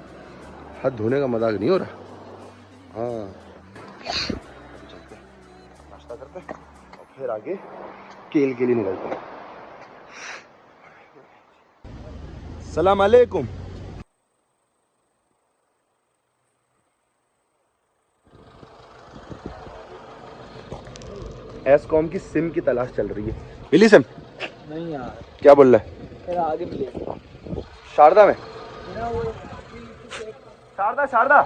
हाथ धोने का मजाक नहीं हो रहा। हाँ नाश्ता करते हैं और फिर आगे केल के लिए निकलते हैं। सलाम अलैकुम। एसकॉम की सिम की तलाश चल रही है, मिली सिम? नहीं यार, क्या बोल रहा है? फिर आगे मिलेगा शारदा में, शारदा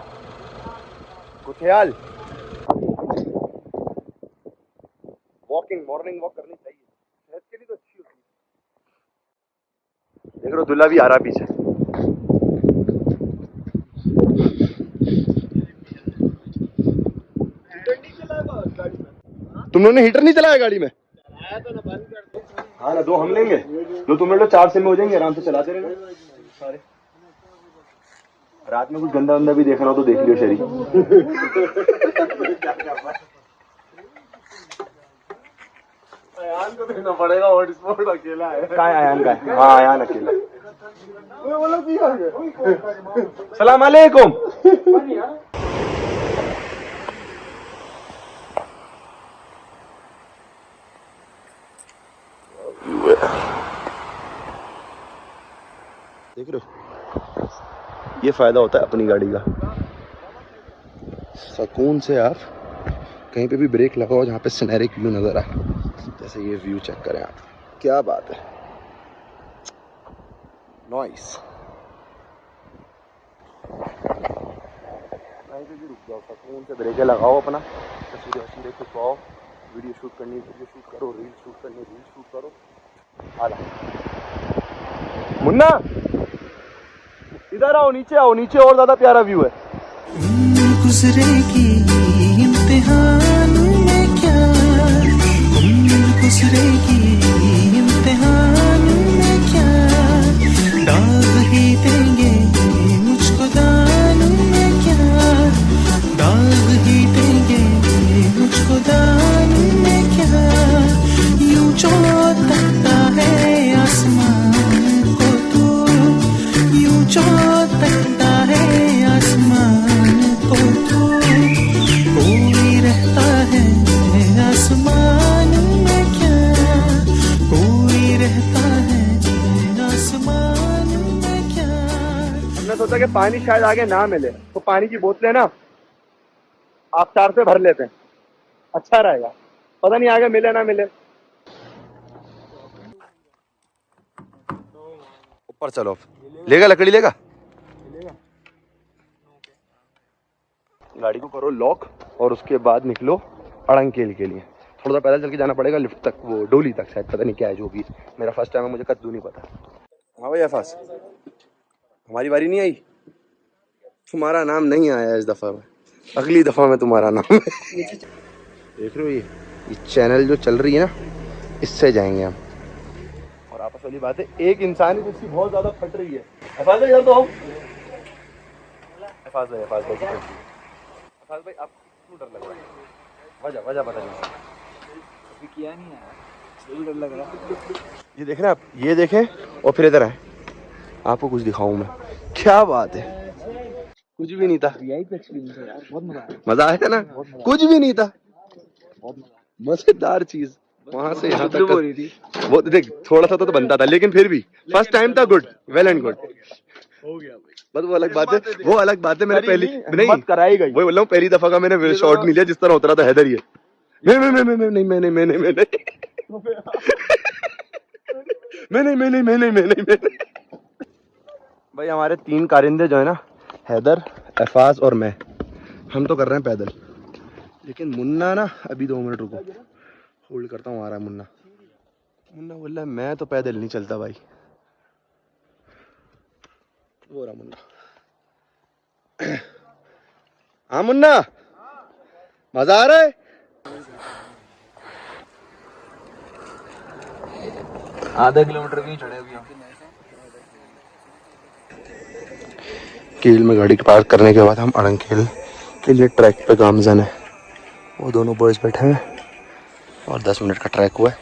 कुथियाल। मॉर्निंग वॉक करनी चाहिए, सेहत के लिए तो अच्छी होती है। देख लो दूल्हा भी आ रहा पीछे। तुम लोगों ने हीटर नहीं चलाया गाड़ी में? हाँ ना, 2 हम लेंगे, 2 तुम लोग, 4 सिम में हो जाएंगे, आराम से चलाते रहना सारे। रात में कुछ गंदा वंदा भी देखना हो तो देख लियो शरीफ। अयान को देना पड़ेगा, हॉटस्पॉट अकेला है। कहाँ है अयान? का है? हाँ अयान अकेला। सलाम अलैकुम। देख रहे हो, ये फायदा होता है अपनी गाड़ी का, सुकून से आप कहीं पे भी ब्रेक लगाओ जहाँ पे सिनेरिक व्यू नजर आए। जैसे ये व्यू चेक करें आप, क्या बात है, नाइस। कहीं पे भी रुक जाओ, सुकून से ब्रेकें लगाओ, अपना तस्वीरें वसीरें खिंचवाओ, वीडियो शूट करनी वीडियो शूट करो, रील शूट करनी रील शूट करो। आला मुन्ना इधर आओ, नीचे आओ, नीचे और ज़्यादा प्यारा व्यू है। गुजरेगी इम्तिहान में क्या, गुजरेगी इम्तिहान में क्या, दाग ही देंगे मुझको दान में क्या, दाग ही देंगे मुझको दान में क्या, यूं जो तकता है आसमान को तू, यूं जो तकता है आसमान को तू, कोई रहता है आसमान में क्या, कोई रहता है आसमान में क्या। हमने सोचा कि पानी शायद आगे ना मिले, तो पानी की बोतलें ना आबशार से भर लेते हैं, अच्छा रहेगा, पता नहीं आगे मिले ना मिले। ऊपर चलो, लेगा लकड़ी लेगा, गाड़ी को करो लॉक और उसके बाद निकलो अड़ंकेल के लिए। थोड़ा सा पैदल चल के जाना पड़ेगा लिफ्ट तक, वो डोली तक शायद, पता नहीं क्या है जो भी। मेरा फर्स्ट टाइम है, मुझे कद्दू नहीं पता। हाँ भाई अफास, हमारी बारी नहीं आई, तुम्हारा नाम नहीं आया इस दफ़ा में, अगली दफ़ा में तुम्हारा नाम है। देख रहे हो ये चैनल जो चल रही है ना, इससे जाएंगे हम। और आपस वाली बात है, एक इंसान है जिसकी बहुत ज़्यादा फट रही है। अफास भाई इधर तो आओ। अफास भाई अफास भाई आप क्यों डर लग रहा है? वजह पता नहीं, अभी किया नहीं है, यही डर लग रहा है। ये देख रहे हैं आप, ये देखें और फिर इधर आए, आपको कुछ दिखाऊं मैं। क्या बात है, कुछ भी नहीं था। वीआईपी एक्सपीरियंस है यार, बहुत मजा आया। मजा आया ना, कुछ भी नहीं था, मजेदार चीज। वहां से यहाँ तक हो रही थी, वो देख थोड़ा सा तो बनता था, लेकिन फिर भी फर्स्ट टाइम था, गुड, वेल एंड गुड हो गया भाई। बस वो अलग बात है, वो अलग बात है। मैंने पहली नहीं कराई गई, वो बोल रहा हूँ, पहली दफा का मैंने शॉट नहीं लिया जिस तरह उतरा था हैदर। ये मैं भाई हमारे 3 कारिंदे जो है ना, हैदर, अफाज और मैं, हम तो कर रहे हैं पैदल, लेकिन मुन्ना ना अभी 2 मिनट रुको, होल्ड करता हूँ, आ रहा है मुन्ना। मुन्ना बोल रहा है मैं तो पैदल नहीं चलता भाई, वो रहा मुन्ना। हाँ मुन्ना, मजा आ रहा है? आधा किलोमीटर भी चढ़े अभी हम। कील में गाड़ी पार्क करने के बाद हम अड़ंकेल के लिए ट्रैक पे गामजन है। वो दोनों बॉयज बैठे हैं और 10 मिनट का ट्रैक हुआ है।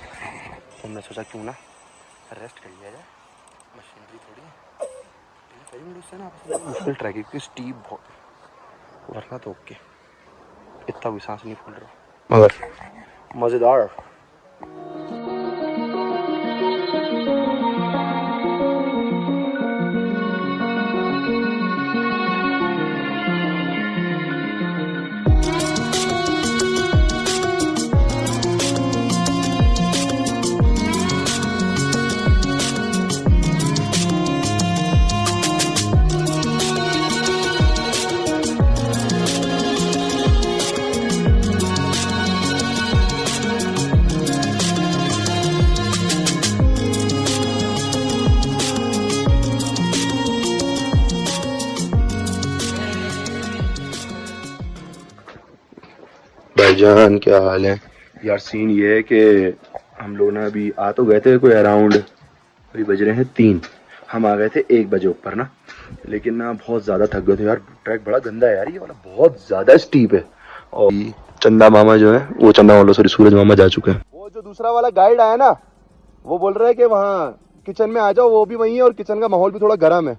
हमने सोचा क्यों ना रेस्ट कर लिया जाए, मशीनरी थोड़ी है, मुश्किल ट्रैक है क्योंकि स्टीप बहुत, वरना तो ओके, इतना भी सांस नहीं फूल रहा, मगर मज़ेदार। भाईजान क्या हाल है यार? सीन ये है कि हम लोग ना अभी आ तो गए थे कोई अराउंड, अभी बज रहे हैं 3, हम आ गए थे 1 बजे ऊपर ना, लेकिन ना बहुत ज़्यादा थक गए थे यार। ट्रैक बड़ा गंदा है यार, ये वाला बहुत ज़्यादा स्टीप है। और चंदा मामा जो है, वो चंदा वालों सॉरी सूरज मामा जा चुके हैं। वो जो दूसरा वाला गाइड आया ना, वो बोल रहा है कि वहाँ किचन में आ जाओ, वो भी वहीं है और किचन का माहौल भी थोड़ा गर्म है।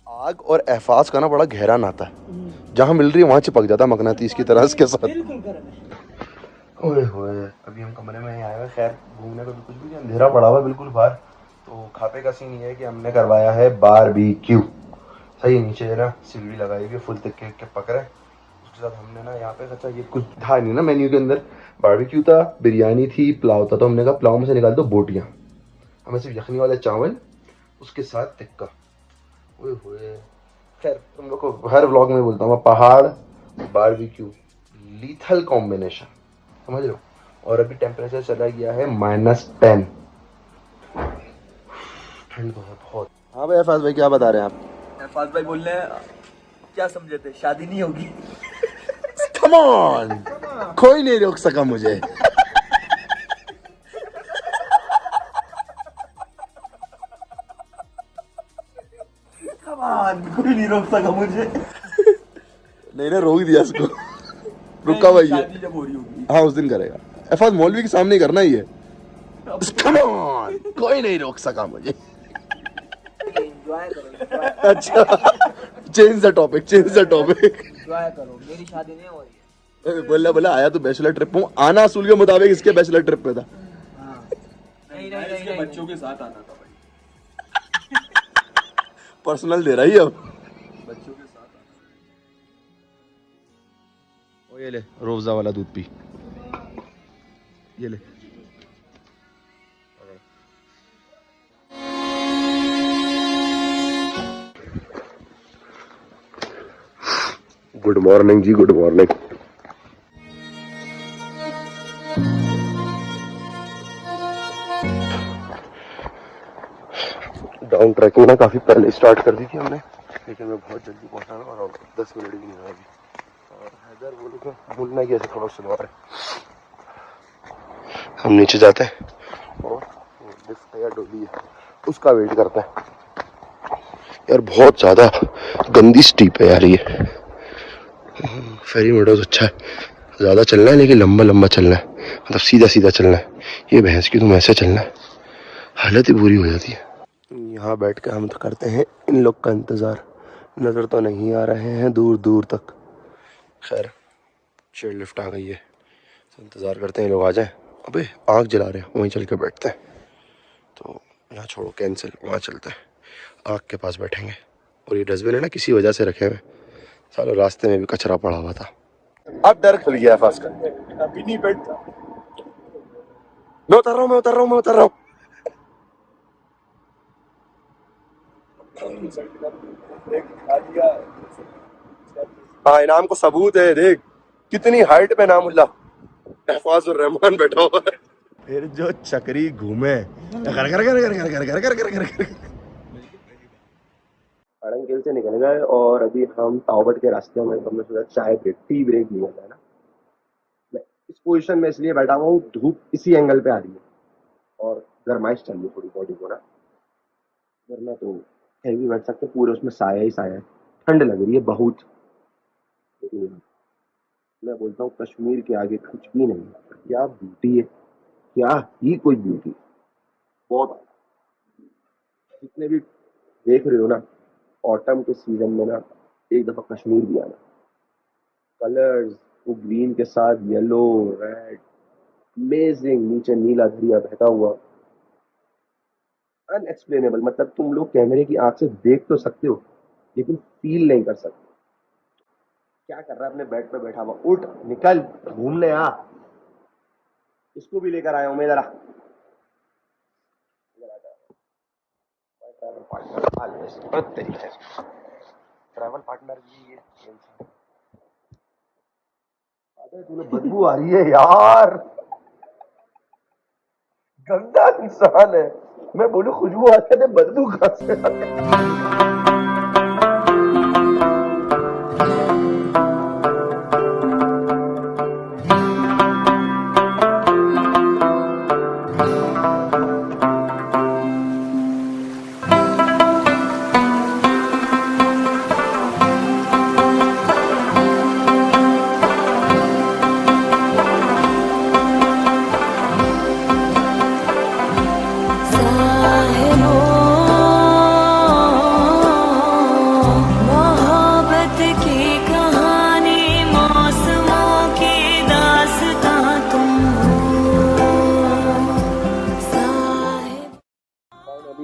आग और एहसास का ना बड़ा गहरा नाता है, जहाँ मिल रही है वहाँ चिपक जाता है मकनातीस की तरह इसके साथ। ओए होए, अभी हम कमरे में आए हुए, खैर घूमने को भी कुछ भी नहीं, अंधेरा पड़ा हुआ बिल्कुल बाहर। तो खापे का सीन ये है कि हमने करवाया है बारबेक्यू, सही है, नीचे ना सीढ़ी लगाई हुई, फुल तक के पक रहे। उसके साथ हमने ना यहाँ पे, अच्छा ये कुछ था नहीं ना मेन्यू के अंदर, बारबेक्यू था, बिरयानी थी, पुलाव था, तो हमने कहा पुलाव में से निकाल दो बोटियाँ, हमें सिर्फ यखनी वाले चावल उसके साथ टिक्का। ओए होए। खैर तुम लोग को हर व्लॉग में बोलता हूँ मैं, पहाड़ बारबेक्यू लीथल कॉम्बिनेशन, समझ लो। और अभी टेम्परेचर चला गया है -10। ठंड तो है बहुत। हाँ भाई अफाज भाई क्या बता रहे हैं आप? अरफात भाई बोल रहे हैं क्या समझे थे, शादी नहीं होगी। कम ऑन, कोई नहीं रोक सका मुझे। कोई नहीं रोक सका मुझे। नहीं ना, रोक दिया इसको। रुका भाई है। शादी जब हो रही होगी हाँ उस दिन करेगा। अफाज मौलवी के सामने ही करना ही है। Come on, कोई नहीं रोक सका मुझे। एंजॉय करो, अच्छा change the topic, change the topic. Enjoy करो, मेरी शादी नहीं हो रही है। बोला बोला आया तो बैचलर ट्रिप में, आना असूल के मुताबिक इसके बैचलर ट्रिप पे था। नहीं, बच्चों के साथ आना था भाई। पर्सनल दे रही है अब। बच्चों के साथ आना। ओ ये ले रोजा वाला दूध पी, ये ले। गुड मॉर्निंग जी, गुड मॉर्निंग। डाउन ट्रैकिंग ना काफी पहले स्टार्ट कर दी थी हमने, लेकिन मैं बहुत जल्दी पहुंचा ना और 10 मिनट भी नहीं हुआ अभी। और हैदर बोलना कि ऐसे थोड़ा सुना रहे। हम नीचे जाते हैं और लिफ्ट या डोली है उसका वेट करते हैं। यार बहुत ज्यादा गंदी स्टीप है यार ये। फेरी मोटर्स अच्छा है, ज्यादा चलना है लेकिन लंबा लंबा चलना है, मतलब सीधा सीधा चलना है। ये भैंस की तुम ऐसे चलना है, हालत ही बुरी हो जाती है। यहाँ बैठ के हम तो करते हैं इन लोग का इंतजार। नजर तो नहीं आ रहे हैं दूर दूर तक। खैर चेयर लिफ्ट आ गई है, तो इंतजार करते हैं लोग आ जाए। अबे आग जला रहे हैं, वहीं चल के बैठते हैं। तो यहाँ छोड़ो कैंसिल, वहाँ चलते हैं, आग के पास बैठेंगे। और ये डस्टबिन है ना किसी वजह से रखे हुए, सालों रास्ते में भी कचरा पड़ा हुआ था। अब डर खुल गया फास्ट का। अभी नहीं बैठता। मैं उतर रहा हूँ, मैं उतर रहा हूँ, मैं उतर रहा हूँ। हाँ इनाम को सबूत है, देख कितनी हाइट पे नामुल्ला अहफाजुर रहमान बैठा हुआ है। फिर जो चक्री घूमे घर घर घर घर घर घर घर घर घर घर घर। अड़ंगेल से निकल गए और अभी हम तावबट के रास्ते में, तो हमने सोचा चाय ब्रेक, टी ब्रेक लिया है ना। मैं इस पोजीशन में इसलिए बैठा हुआ हूँ, धूप इसी एंगल पे आ रही है और गर्माइश चल रही है थोड़ी बॉडी को ना, वरना तो कहीं भी बैठ सकते, पूरे उसमें साया ही साया है। ठंड लग रही है बहुत, लेकिन मैं बोलता हूँ कश्मीर के आगे कुछ भी नहीं। क्या ब्यूटी है, क्या ही कोई ब्यूटी। बहुत जितने भी देख रहे हो ना ऑटम के सीजन में ना, एक दफा कश्मीर भी आना। कलर्स वो ग्रीन के साथ येलो रेड, अमेजिंग। नीचे नीला दरिया बहता हुआ, अनएक्सप्लेनेबल। मतलब तुम लोग कैमरे की आंख से देख तो सकते हो लेकिन फील नहीं कर सकते। क्या कर रहा है अपने बेड पे बैठा हुआ, उठ निकल घूमने आ। इसको भी लेकर आया हूं मैं, जरा ट्रैवल पार्टनर भी ये तूने बदबू आ रही है यार, गंदा इंसान है। मैं बोलूं खुशबू आते थे, बदबू कहां से आते।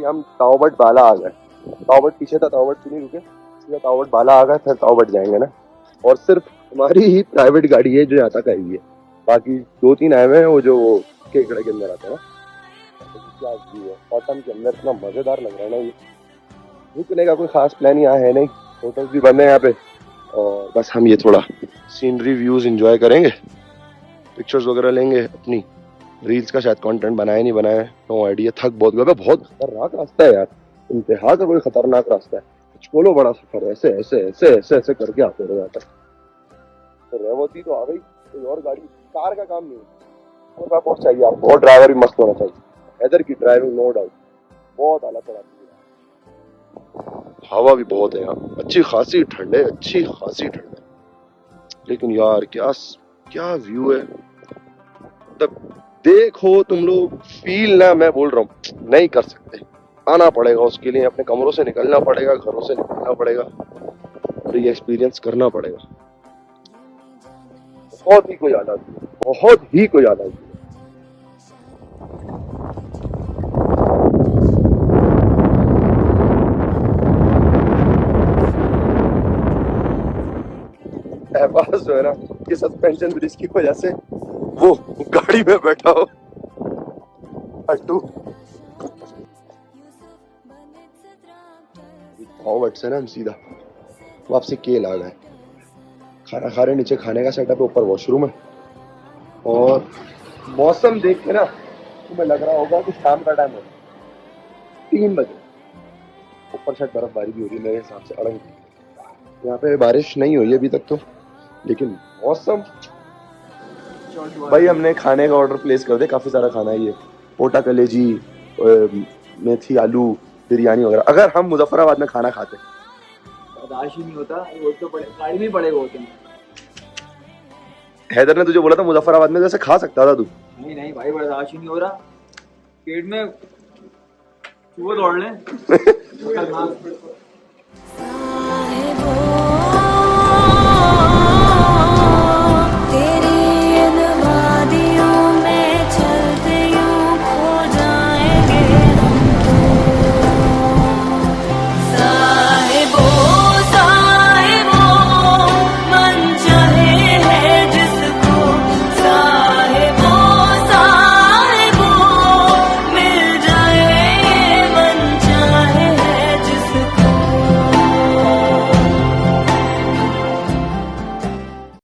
हम तावबट बाला आ गए। तावबट पीछे था, तावबट क्यों नहीं रुके, सीधा तावबट बाला आ गए, फिर तावबट जाएंगे ना। और सिर्फ हमारी ही प्राइवेट गाड़ी है जो यहाँ तक आई है, बाकी 2-3 आए हुए हैं वो जो केकड़े के अंदर आते हैं ना। क्या व्यू है, ऑटम के अंदर इतना मजेदार लग रहा है ना ये। रुकने का कोई खास प्लान यहाँ है नहीं, होटल्स भी बंद है यहाँ पे, और बस हम ये थोड़ा सीनरी व्यूज एंजॉय करेंगे, पिक्चर्स वगैरह लेंगे अपनी। रील्स का शायद कंटेंट बनाए नहीं बनाए, नो आइडिया। थक बहुत गया, बहुत खतरनाक रास्ता है यार, इंतहा का कोई खतरनाक रास्ता है। बोलो बड़ा सफर है, ऐसे ऐसे ऐसे ऐसे ऐसे करके आते रहे यहाँ तक। तो रेवती तो आ गई, कोई और गाड़ी कार का काम नहीं है, बहुत चाहिए आपको, और ड्राइवर भी मस्त होना चाहिए। हैदर की ड्राइविंग नो डाउट बहुत आला चढ़ाती है। हवा भी बहुत है यहाँ, अच्छी खासी ठंड है, अच्छी खासी ठंड है। लेकिन यार क्या क्या व्यू है, तब देखो तुम लोग, फील ना मैं बोल रहा हूँ नहीं कर सकते, आना पड़ेगा उसके लिए, अपने कमरों से निकलना पड़ेगा, घरों से निकलना पड़ेगा, और ये एक्सपीरियंस करना पड़ेगा। बहुत ही कोई आला, बहुत ही कोई आला। पास जो है ना, ये सस्पेंशन ब्रिज की वजह से वो गाड़ी में बैठा हो अट्टू वट से ना हम सीधा वापसी केल आ गए। खाना खा रहे, नीचे खाने का सेटअप है, ऊपर वॉशरूम है, और मौसम देख के ना तुम्हें लग रहा होगा कि शाम का टाइम हो 3 बजे। ऊपर शायद बर्फबारी भी हो रही है मेरे हिसाब से, अड़ंग। यहाँ पे बारिश नहीं हुई अभी तक तो, लेकिन मौसम। भाई हमने खाने का ऑर्डर प्लेस कर दिया, काफी सारा खाना है ये, पोटा कलेजी, मेथी आलू बिरयानी वगैरह। अगर हम मुजफ्फराबाद में खाना खाते, बर्दाश्त ही नहीं होता, वो तो गाड़ी में पड़ेगा होते हैं। हैदर ने तुझे बोला था मुजफ्फराबाद में जैसे खा सकता था तू। नहीं नहीं भाई, बर्दाश्त ही नहीं हो रहा, पेट में चूहे दौड़ लें। साहिबो